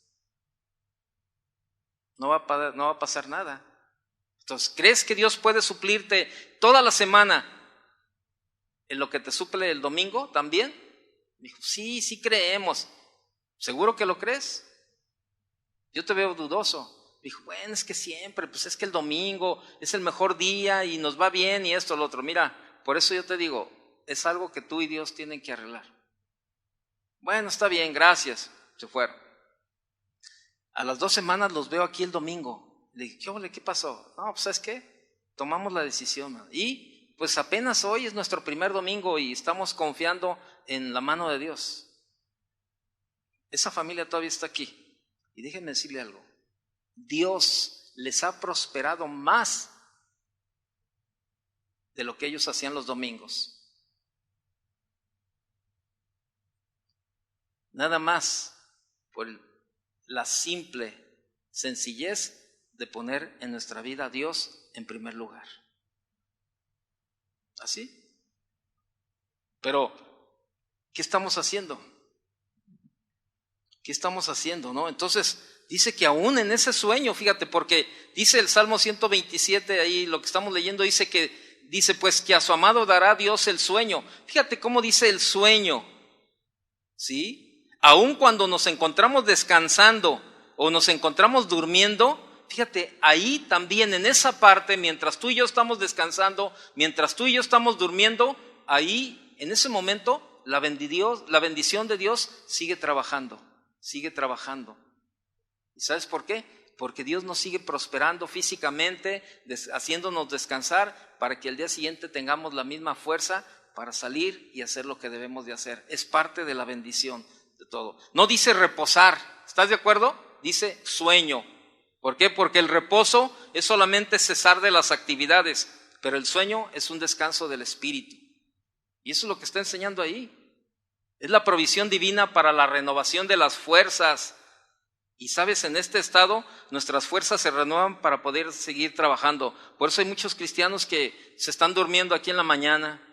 no va a pasar nada. Entonces, ¿crees que Dios puede suplirte toda la semana en lo que te suple el domingo también? Dijo, sí creemos. ¿Seguro que lo crees? Yo te veo dudoso. Dijo, bueno, es que siempre, pues es que el domingo es el mejor día y nos va bien y esto, lo otro. Mira, por eso yo te digo, es algo que tú y Dios tienen que arreglar. Bueno, está bien, gracias. Se fueron. A las 2 semanas los veo aquí el domingo. Le dije, ¿qué pasó? No, pues ¿sabes qué? Tomamos la decisión. Y pues apenas hoy es nuestro primer domingo y estamos confiando en la mano de Dios. Esa familia todavía está aquí. Y déjenme decirle algo. Dios les ha prosperado más de lo que ellos hacían los domingos. Nada más por la simple sencillez de poner en nuestra vida a Dios en primer lugar. ¿Así? Pero, ¿qué estamos haciendo? ¿Qué estamos haciendo, no? Entonces, dice que aún en ese sueño, fíjate, porque dice el Salmo 127, ahí lo que estamos leyendo, dice pues que a su amado dará Dios el sueño. Fíjate cómo dice el sueño, ¿sí? Aún cuando nos encontramos descansando o nos encontramos durmiendo, fíjate, ahí también en esa parte, mientras tú y yo estamos descansando, mientras tú y yo estamos durmiendo, ahí en ese momento la bendición de Dios sigue trabajando. ¿Y sabes por qué? Porque Dios nos sigue prosperando físicamente, haciéndonos descansar para que al día siguiente tengamos la misma fuerza para salir y hacer lo que debemos de hacer. Es parte de la bendición de todo. No dice reposar, ¿estás de acuerdo? Dice sueño. ¿Por qué? Porque el reposo es solamente cesar de las actividades, pero el sueño es un descanso del espíritu. Y eso es lo que está enseñando ahí. Es la provisión divina para la renovación de las fuerzas. Y sabes, en este estado nuestras fuerzas se renuevan para poder seguir trabajando. Por eso hay muchos cristianos que se están durmiendo aquí en la mañana.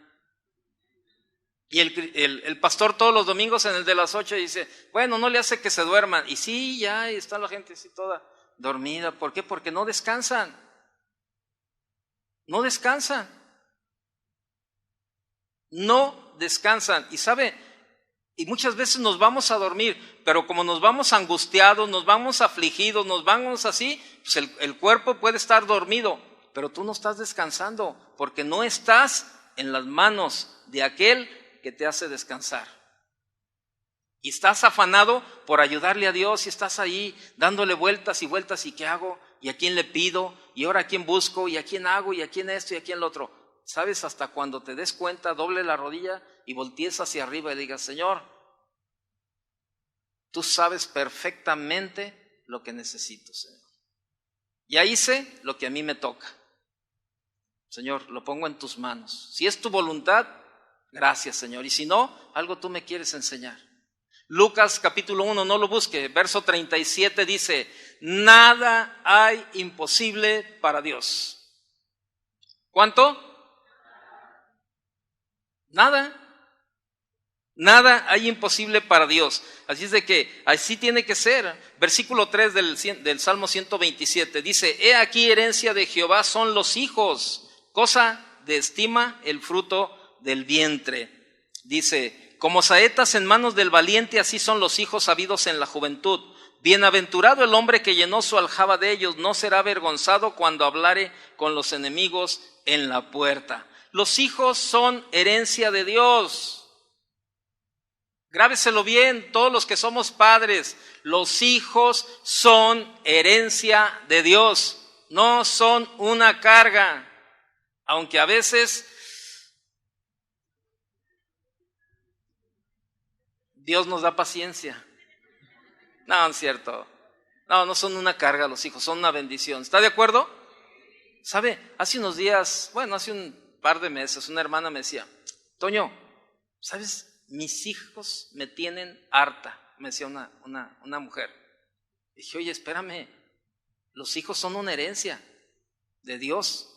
Y el pastor todos los domingos en el de las 8 dice, bueno, no le hace que se duerman. Y sí, ya está la gente así toda dormida. ¿Por qué? Porque no descansan. No descansan. Y sabe, y muchas veces nos vamos a dormir, pero como nos vamos angustiados, nos vamos afligidos, nos vamos así, pues el cuerpo puede estar dormido, pero tú no estás descansando, porque no estás en las manos de aquel que te hace descansar. Y estás afanado por ayudarle a Dios y estás ahí dándole vueltas y vueltas, ¿y qué hago? ¿Y a quién le pido? ¿Y ahora a quién busco? ¿Y a quién hago? ¿Y a quién esto? ¿Y a quién lo otro? ¿Sabes? Hasta cuando te des cuenta, doble la rodilla y voltees hacia arriba y digas, Señor, tú sabes perfectamente lo que necesito, Señor. Ya hice lo que a mí me toca. Señor, lo pongo en tus manos. Si es tu voluntad, gracias, Señor. Y si no, algo tú me quieres enseñar. Lucas capítulo 1, no lo busque, verso 37 dice, nada hay imposible para Dios. ¿Cuánto? Nada hay imposible para Dios. Así es de que así tiene que ser. Versículo 3 del Salmo 127 dice, he aquí herencia de Jehová son los hijos, cosa de estima el fruto del vientre. Dice, como saetas en manos del valiente, así son los hijos habidos en la juventud. Bienaventurado el hombre que llenó su aljaba de ellos, no será avergonzado cuando hablare con los enemigos en la puerta. Los hijos son herencia de Dios. Grábeselo bien, todos los que somos padres, los hijos son herencia de Dios, no son una carga, aunque a veces Dios nos da paciencia. No, es cierto. No son una carga los hijos, son una bendición. ¿Está de acuerdo? ¿Sabe? Hace unos días, hace un par de meses, una hermana me decía, Toño, ¿sabes? Mis hijos me tienen harta, me decía una mujer. Dije, oye, espérame, los hijos son una herencia de Dios.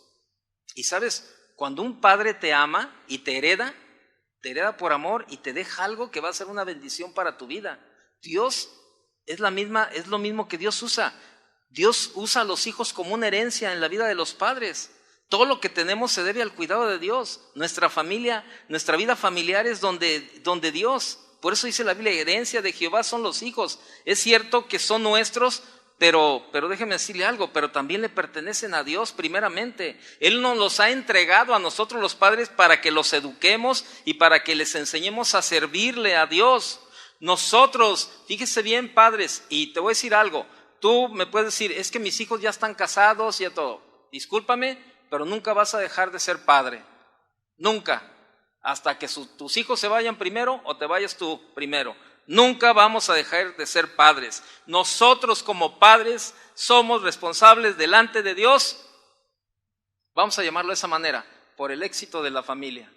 Y sabes, cuando un padre te ama y te hereda por amor y te deja algo que va a ser una bendición para tu vida. Dios es lo mismo que Dios usa. Dios usa a los hijos como una herencia en la vida de los padres. Todo lo que tenemos se debe al cuidado de Dios. Nuestra familia, nuestra vida familiar es donde Dios. Por eso dice la Biblia, herencia de Jehová son los hijos. Es cierto que son nuestros, pero déjeme decirle algo, pero también le pertenecen a Dios primeramente. Él nos los ha entregado a nosotros los padres para que los eduquemos y para que les enseñemos a servirle a Dios. Nosotros, fíjese bien, padres, y te voy a decir algo. Tú me puedes decir, es que mis hijos ya están casados y ya todo. Discúlpame, pero nunca vas a dejar de ser padre. Nunca. Hasta que tus hijos se vayan primero o te vayas tú primero. Nunca vamos a dejar de ser padres. Nosotros como padres somos responsables delante de Dios, vamos a llamarlo de esa manera, por el éxito de la familia,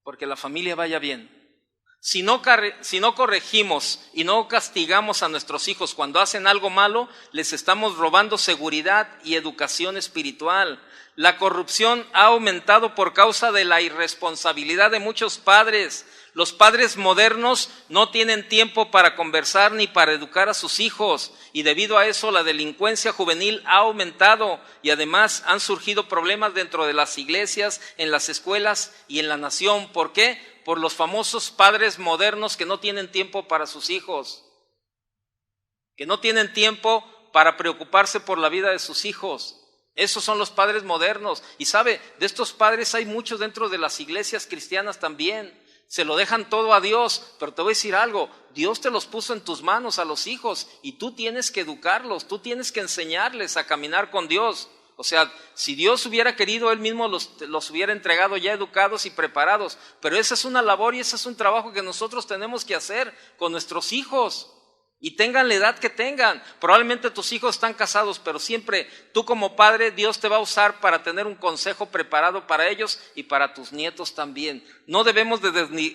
porque la familia vaya bien. Si no corregimos y no castigamos a nuestros hijos cuando hacen algo malo, les estamos robando seguridad y educación espiritual. La corrupción ha aumentado por causa de la irresponsabilidad de muchos padres. Los padres modernos no tienen tiempo para conversar ni para educar a sus hijos, y debido a eso la delincuencia juvenil ha aumentado, y además han surgido problemas dentro de las iglesias, en las escuelas y en la nación. ¿Por qué? Por los famosos padres modernos que no tienen tiempo para sus hijos, que no tienen tiempo para preocuparse por la vida de sus hijos. Esos son los padres modernos. Y sabe, de estos padres hay muchos dentro de las iglesias cristianas también. Se lo dejan todo a Dios, pero te voy a decir algo, Dios te los puso en tus manos a los hijos y tú tienes que educarlos, tú tienes que enseñarles a caminar con Dios. O sea, si Dios hubiera querido, Él mismo los hubiera entregado ya educados y preparados, pero esa es una labor y ese es un trabajo que nosotros tenemos que hacer con nuestros hijos. Y tengan la edad que tengan. Probablemente tus hijos están casados, pero siempre tú como padre, Dios te va a usar para tener un consejo preparado para ellos y para tus nietos también. No debemos de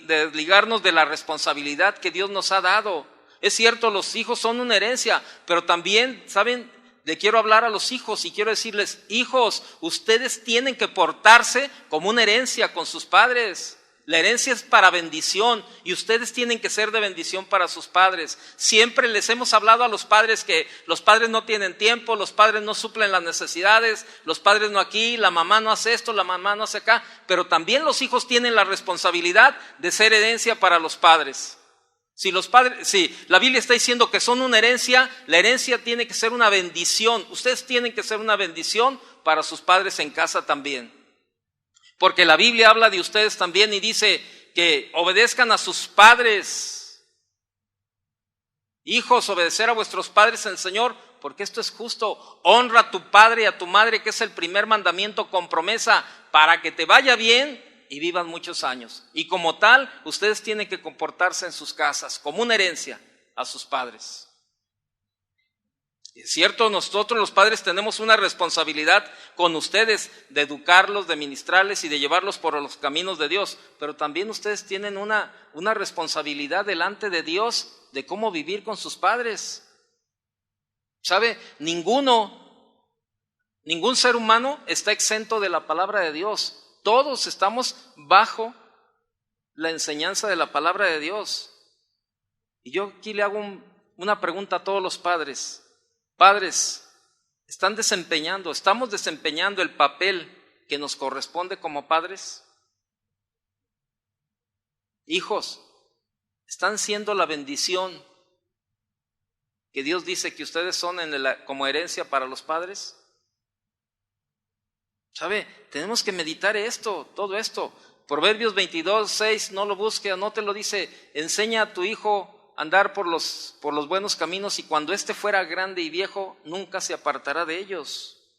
desligarnos de la responsabilidad que Dios nos ha dado. Es cierto, los hijos son una herencia, pero también, ¿saben? Le quiero hablar a los hijos y quiero decirles, hijos, ustedes tienen que portarse como una herencia con sus padres. La herencia es para bendición y ustedes tienen que ser de bendición para sus padres. Siempre les hemos hablado a los padres que los padres no tienen tiempo, los padres no suplen las necesidades, los padres no aquí, la mamá no hace esto, la mamá no hace acá, pero también los hijos tienen la responsabilidad de ser herencia para los padres. Si la Biblia está diciendo que son una herencia, la herencia tiene que ser una bendición. Ustedes tienen que ser una bendición para sus padres en casa también. Porque la Biblia habla de ustedes también y dice que obedezcan a sus padres. Hijos, obedecer a vuestros padres en el Señor, porque esto es justo. Honra a tu padre y a tu madre, que es el primer mandamiento con promesa, para que te vaya bien y vivan muchos años. Y como tal, ustedes tienen que comportarse en sus casas como una herencia a sus padres. Es cierto, nosotros los padres tenemos una responsabilidad con ustedes de educarlos, de ministrarles y de llevarlos por los caminos de Dios, pero también ustedes tienen una responsabilidad delante de Dios de cómo vivir con sus padres. ¿Sabe? Ningún ser humano está exento de la palabra de Dios. Todos estamos bajo la enseñanza de la palabra de Dios. Y yo aquí le hago una pregunta a todos los padres. Padres, ¿estamos desempeñando el papel que nos corresponde como padres? Hijos, ¿están siendo la bendición que Dios dice que ustedes son como herencia para los padres? ¿Sabe? Tenemos que meditar todo esto. Proverbios 22:6, no lo busque, anótelo, dice, enseña a tu hijo andar por los buenos caminos y cuando éste fuera grande y viejo, nunca se apartará de ellos.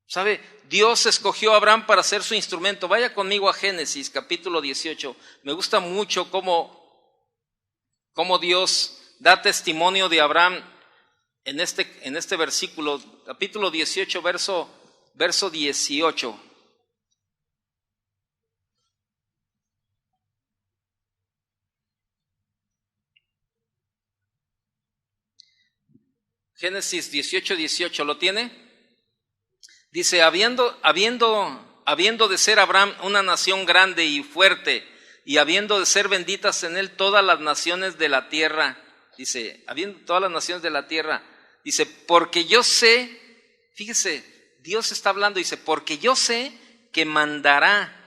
¿Sabe? Dios escogió a Abraham para ser su instrumento. Vaya conmigo a Génesis capítulo 18. Me gusta mucho cómo Dios da testimonio de Abraham en este versículo, capítulo 18, verso 18. Génesis 18:18, ¿lo tiene? Dice, habiendo de ser Abraham una nación grande y fuerte, y habiendo de ser benditas en él todas las naciones de la tierra, dice, habiendo todas las naciones de la tierra, dice, porque yo sé, fíjese, Dios está hablando, dice, porque yo sé que mandará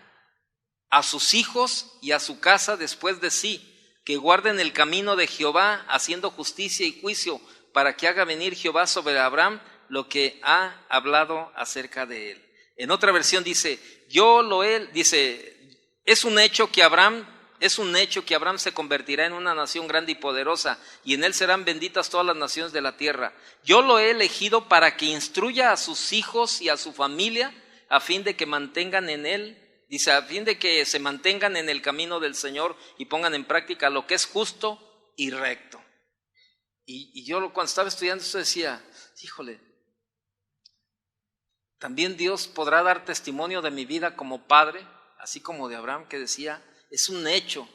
a sus hijos y a su casa después de sí, que guarden el camino de Jehová, haciendo justicia y juicio, para que haga venir Jehová sobre Abraham lo que ha hablado acerca de él. En otra versión dice, es un hecho que Abraham se convertirá en una nación grande y poderosa, y en él serán benditas todas las naciones de la tierra. Yo lo he elegido para que instruya a sus hijos y a su familia, a fin de que mantengan en él, Dice, a fin de que se mantengan en el camino del Señor y pongan en práctica lo que es justo y recto. Y yo cuando estaba estudiando eso decía, híjole, también Dios podrá dar testimonio de mi vida como padre, así como de Abraham, que decía, es un hecho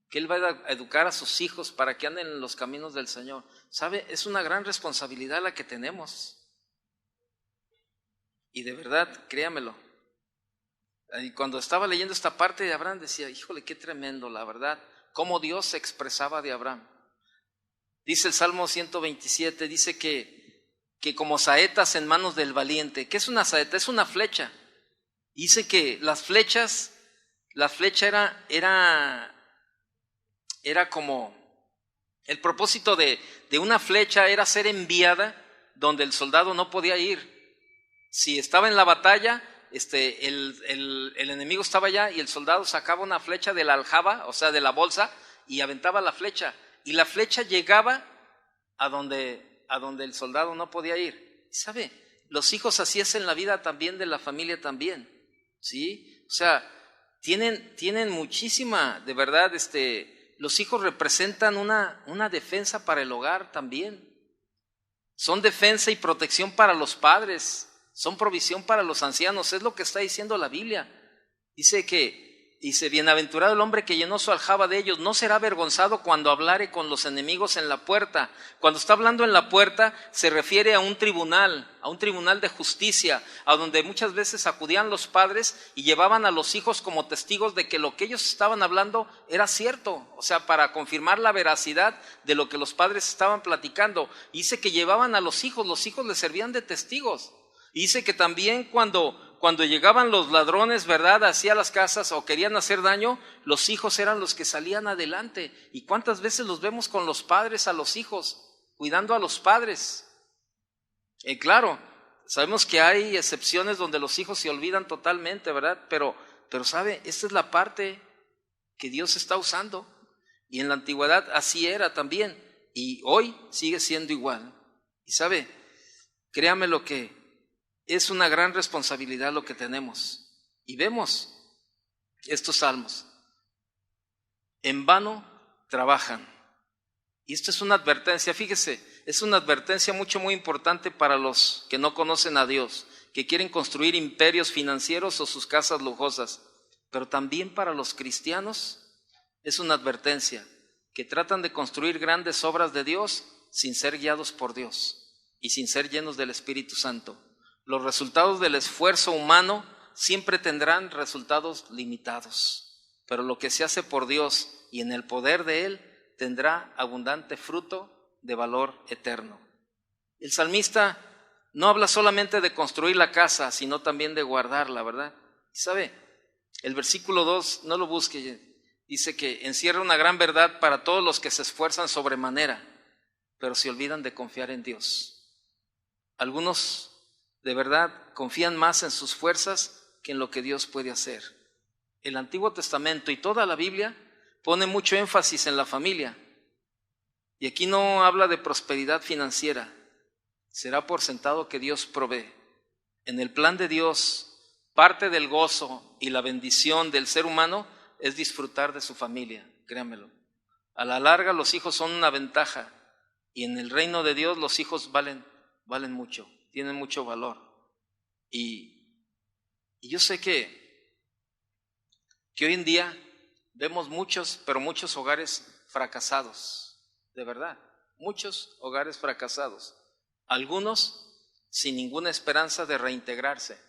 que Él va a educar a sus hijos para que anden en los caminos del Señor. ¿Sabe? Es una gran responsabilidad la que tenemos. Y de verdad, créamelo. Y cuando estaba leyendo esta parte de Abraham decía, híjole, qué tremendo, la verdad, cómo Dios se expresaba de Abraham. Dice el Salmo 127, dice que como saetas en manos del valiente. ¿Qué es una saeta? Es una flecha. Dice que la flecha era como, el propósito de una flecha era ser enviada donde el soldado no podía ir. Si estaba en la batalla, el enemigo estaba allá y el soldado sacaba una flecha de la aljaba, o sea, de la bolsa, y aventaba la flecha. Y la flecha llegaba a donde el soldado no podía ir. ¿Sabe? Los hijos así es en la vida también de la familia también, ¿sí? O sea, tienen muchísima, de verdad, los hijos representan una defensa para el hogar también. Son defensa y protección para los padres, son provisión para los ancianos, es lo que está diciendo la Biblia. Dice, bienaventurado el hombre que llenó su aljaba de ellos, no será avergonzado cuando hablare con los enemigos en la puerta. Cuando está hablando en la puerta, se refiere a un tribunal de justicia, a donde muchas veces acudían los padres y llevaban a los hijos como testigos de que lo que ellos estaban hablando era cierto, o sea, para confirmar la veracidad de lo que los padres estaban platicando. Y dice que llevaban a los hijos les servían de testigos. Y dice que también cuando llegaban los ladrones, ¿verdad?, hacia las casas o querían hacer daño, los hijos eran los que salían adelante. ¿Y cuántas veces los vemos con los padres a los hijos, cuidando a los padres? Claro, sabemos que hay excepciones donde los hijos se olvidan totalmente, ¿verdad? Pero ¿sabe? Esta es la parte que Dios está usando. Y en la antigüedad así era también. Y hoy sigue siendo igual. Y ¿sabe? Créame lo que es una gran responsabilidad lo que tenemos. Y vemos estos salmos. En vano trabajan. Y esto es una advertencia, fíjese, es una advertencia muy importante para los que no conocen a Dios, que quieren construir imperios financieros o sus casas lujosas. Pero también para los cristianos es una advertencia, que tratan de construir grandes obras de Dios sin ser guiados por Dios y sin ser llenos del Espíritu Santo. Los resultados del esfuerzo humano siempre tendrán resultados limitados, pero lo que se hace por Dios y en el poder de Él tendrá abundante fruto de valor eterno. El salmista no habla solamente de construir la casa, sino también de guardarla, ¿verdad? Y sabe, el versículo 2, no lo busque, dice que encierra una gran verdad para todos los que se esfuerzan sobremanera, pero se olvidan de confiar en Dios. Algunos de verdad confían más en sus fuerzas que en lo que Dios puede hacer. El Antiguo Testamento y toda la Biblia pone mucho énfasis en la familia. Y aquí no habla de prosperidad financiera. Será por sentado que Dios provee. En el plan de Dios, parte del gozo y la bendición del ser humano es disfrutar de su familia, créanmelo. A la larga los hijos son una ventaja y en el reino de Dios los hijos valen mucho. Tienen mucho valor. Y yo sé que hoy en día vemos muchos hogares fracasados, de verdad, muchos hogares fracasados, algunos sin ninguna esperanza de reintegrarse.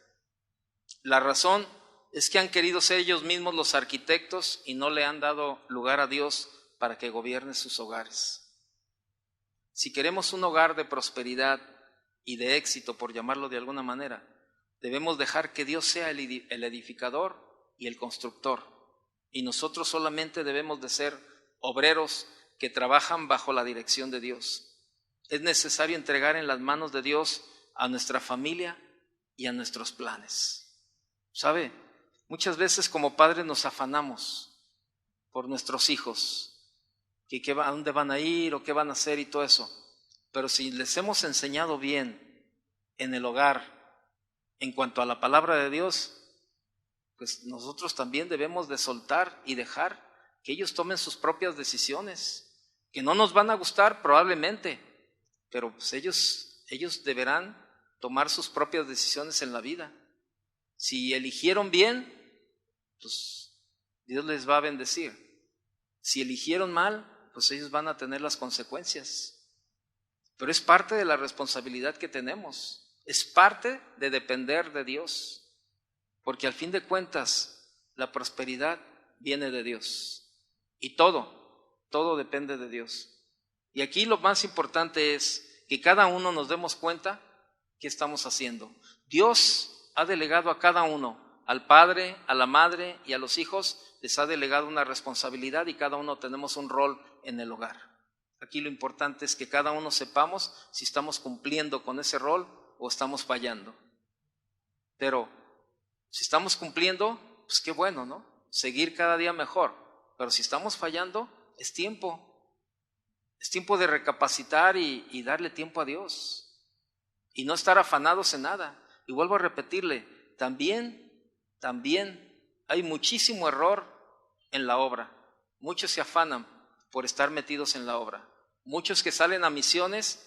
La razón es que han querido ser ellos mismos los arquitectos y no le han dado lugar a Dios para que gobierne sus hogares. Si queremos un hogar de prosperidad y de éxito, por llamarlo de alguna manera, debemos dejar que Dios sea el edificador y el constructor, y nosotros solamente debemos de ser obreros que trabajan bajo la dirección de Dios. Es necesario entregar en las manos de Dios a nuestra familia y a nuestros planes. ¿Sabe? Muchas veces como padres nos afanamos por nuestros hijos, a dónde van a ir o qué van a hacer y todo eso. Pero si les hemos enseñado bien en el hogar en cuanto a la palabra de Dios, pues nosotros también debemos de soltar y dejar que ellos tomen sus propias decisiones, que no nos van a gustar probablemente, pero pues ellos deberán tomar sus propias decisiones en la vida. Si eligieron bien, pues Dios les va a bendecir. Si eligieron mal, pues ellos van a tener las consecuencias. Pero es parte de la responsabilidad que tenemos, es parte de depender de Dios, porque al fin de cuentas la prosperidad viene de Dios y todo depende de Dios. Y aquí lo más importante es que cada uno nos demos cuenta qué estamos haciendo. Dios ha delegado a cada uno, al padre, a la madre y a los hijos, les ha delegado una responsabilidad y cada uno tenemos un rol en el hogar. Aquí lo importante es que cada uno sepamos si estamos cumpliendo con ese rol o estamos fallando. Pero si estamos cumpliendo, pues qué bueno, ¿no? Seguir cada día mejor. Pero si estamos fallando, es tiempo de recapacitar y darle tiempo a Dios y no estar afanados en nada. Y vuelvo a repetirle, también hay muchísimo error en la obra. Muchos se afanan por estar metidos en la obra. Muchos que salen a misiones,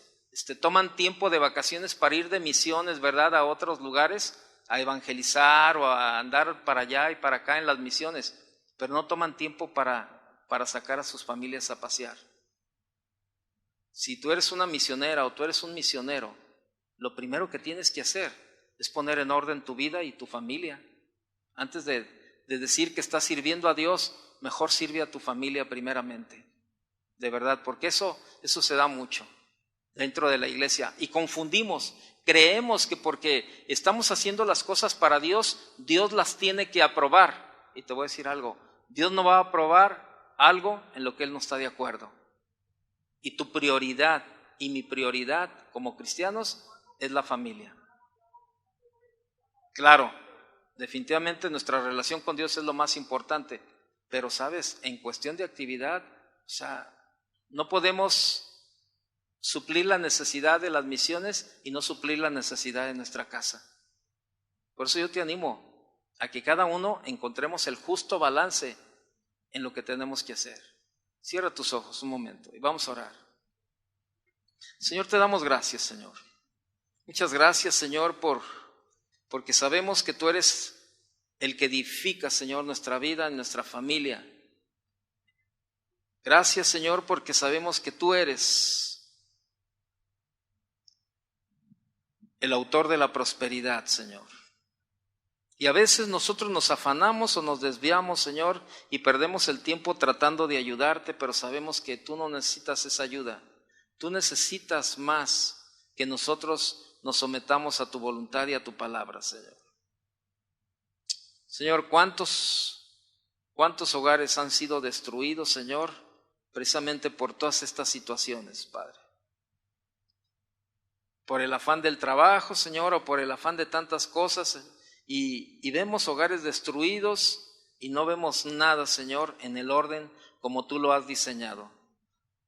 toman tiempo de vacaciones para ir de misiones, ¿verdad?, a otros lugares, a evangelizar o a andar para allá y para acá en las misiones, pero no toman tiempo para sacar a sus familias a pasear. Si tú eres una misionera o tú eres un misionero, lo primero que tienes que hacer es poner en orden tu vida y tu familia. Antes de decir que estás sirviendo a Dios, mejor sirve a tu familia primeramente. De verdad, porque eso se da mucho dentro de la iglesia. Y confundimos, creemos que porque estamos haciendo las cosas para Dios, Dios las tiene que aprobar. Y te voy a decir algo, Dios no va a aprobar algo en lo que Él no está de acuerdo. Y tu prioridad y mi prioridad como cristianos es la familia. Claro, definitivamente nuestra relación con Dios es lo más importante, pero sabes, en cuestión de actividad, no podemos suplir la necesidad de las misiones y no suplir la necesidad de nuestra casa. Por eso yo te animo a que cada uno encontremos el justo balance en lo que tenemos que hacer. Cierra tus ojos un momento y vamos a orar. Señor, te damos gracias, Señor. Muchas gracias, Señor, porque sabemos que tú eres el que edifica, Señor, nuestra vida y nuestra familia. Gracias, Señor, porque sabemos que tú eres el autor de la prosperidad, Señor. Y a veces nosotros nos afanamos o nos desviamos, Señor, y perdemos el tiempo tratando de ayudarte, pero sabemos que tú no necesitas esa ayuda. Tú necesitas más que nosotros nos sometamos a tu voluntad y a tu palabra, Señor. Señor, ¿cuántos hogares han sido destruidos, Señor, precisamente por todas estas situaciones, Padre? Por el afán del trabajo, Señor, o por el afán de tantas cosas, y vemos hogares destruidos y no vemos nada, Señor, en el orden como tú lo has diseñado.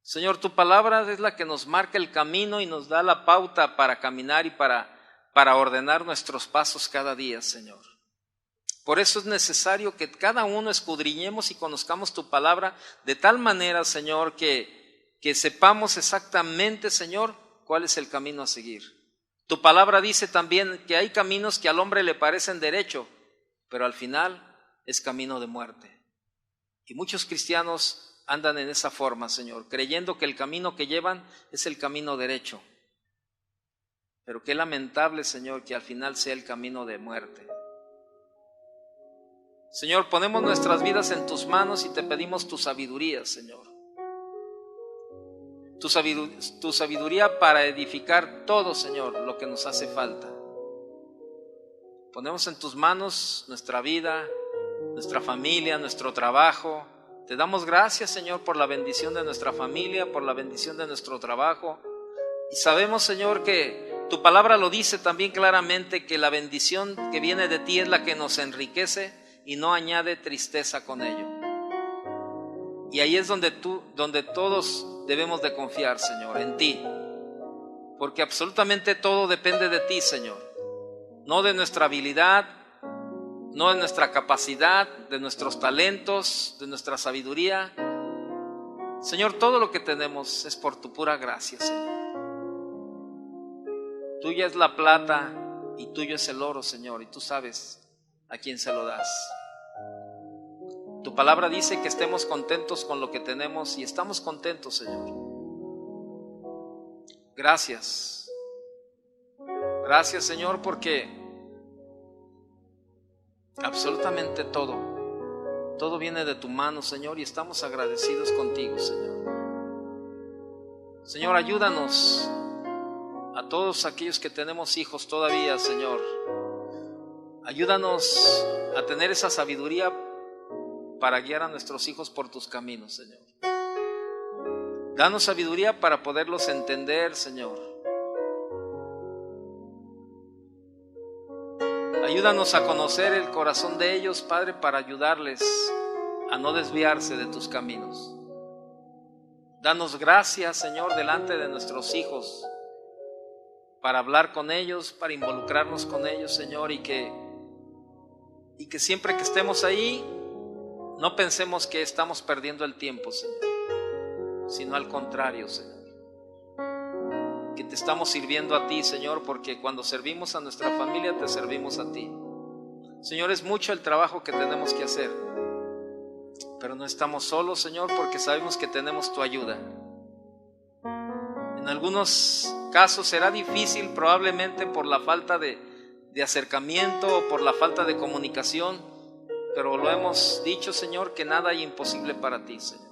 Señor, tu palabra es la que nos marca el camino y nos da la pauta para caminar y para ordenar nuestros pasos cada día, Señor. Por eso es necesario que cada uno escudriñemos y conozcamos tu palabra de tal manera, Señor, que sepamos exactamente, Señor, cuál es el camino a seguir. Tu palabra dice también que hay caminos que al hombre le parecen derecho, pero al final es camino de muerte. Y muchos cristianos andan en esa forma, Señor, creyendo que el camino que llevan es el camino derecho. Pero qué lamentable, Señor, que al final sea el camino de muerte. Señor, ponemos nuestras vidas en tus manos y te pedimos tu sabiduría, Señor. Tu sabiduría para edificar todo, Señor, lo que nos hace falta. Ponemos en tus manos nuestra vida, nuestra familia, nuestro trabajo. Te damos gracias, Señor, por la bendición de nuestra familia, por la bendición de nuestro trabajo. Y sabemos, Señor, que tu palabra lo dice también claramente, que la bendición que viene de ti es la que nos enriquece y no añade tristeza con ello. Y ahí es donde todos debemos de confiar, Señor, en ti. Porque absolutamente todo depende de ti, Señor. No de nuestra habilidad, no de nuestra capacidad, de nuestros talentos, de nuestra sabiduría. Señor, todo lo que tenemos es por tu pura gracia, Señor. Tuya es la plata y tuyo es el oro, Señor, y tú sabes a quién se lo das. Tu palabra dice que estemos contentos con lo que tenemos y estamos contentos, Señor. Gracias. Gracias, Señor, porque absolutamente todo viene de tu mano, Señor, y estamos agradecidos contigo, Señor. Señor, ayúdanos a todos aquellos que tenemos hijos todavía, Señor. Ayúdanos a tener esa sabiduría para guiar a nuestros hijos por tus caminos, Señor. Danos sabiduría para poderlos entender, Señor. Ayúdanos a conocer el corazón de ellos, Padre, para ayudarles a no desviarse de tus caminos. Danos gracia, Señor, delante de nuestros hijos, para hablar con ellos, para involucrarnos con ellos, Señor, y que siempre que estemos ahí, no pensemos que estamos perdiendo el tiempo, Señor, sino al contrario, Señor, que te estamos sirviendo a ti, Señor, porque cuando servimos a nuestra familia, te servimos a ti. Señor, es mucho el trabajo que tenemos que hacer, pero no estamos solos, Señor, porque sabemos que tenemos tu ayuda. En algunos casos será difícil, probablemente por la falta de acercamiento o por la falta de comunicación, pero lo hemos dicho, Señor, que nada hay imposible para ti, Señor.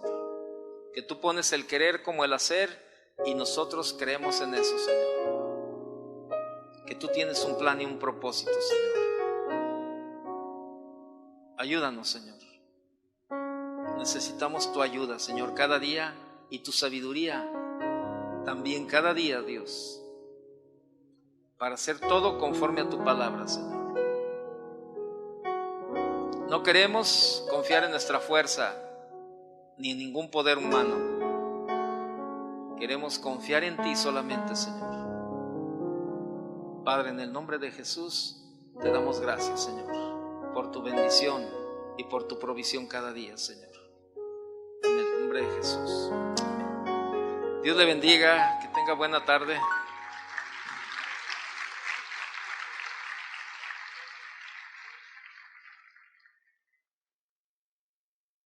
Que tú pones el querer como el hacer y nosotros creemos en eso, Señor. Que tú tienes un plan y un propósito, Señor. Ayúdanos, Señor. Necesitamos tu ayuda, Señor, cada día, y tu sabiduría también cada día, Dios, para hacer todo conforme a tu palabra, Señor. No queremos confiar en nuestra fuerza ni en ningún poder humano. Queremos confiar en ti solamente, Señor. Padre, en el nombre de Jesús, te damos gracias, Señor, por tu bendición y por tu provisión cada día, Señor. En el nombre de Jesús. Dios le bendiga, que tenga buena tarde.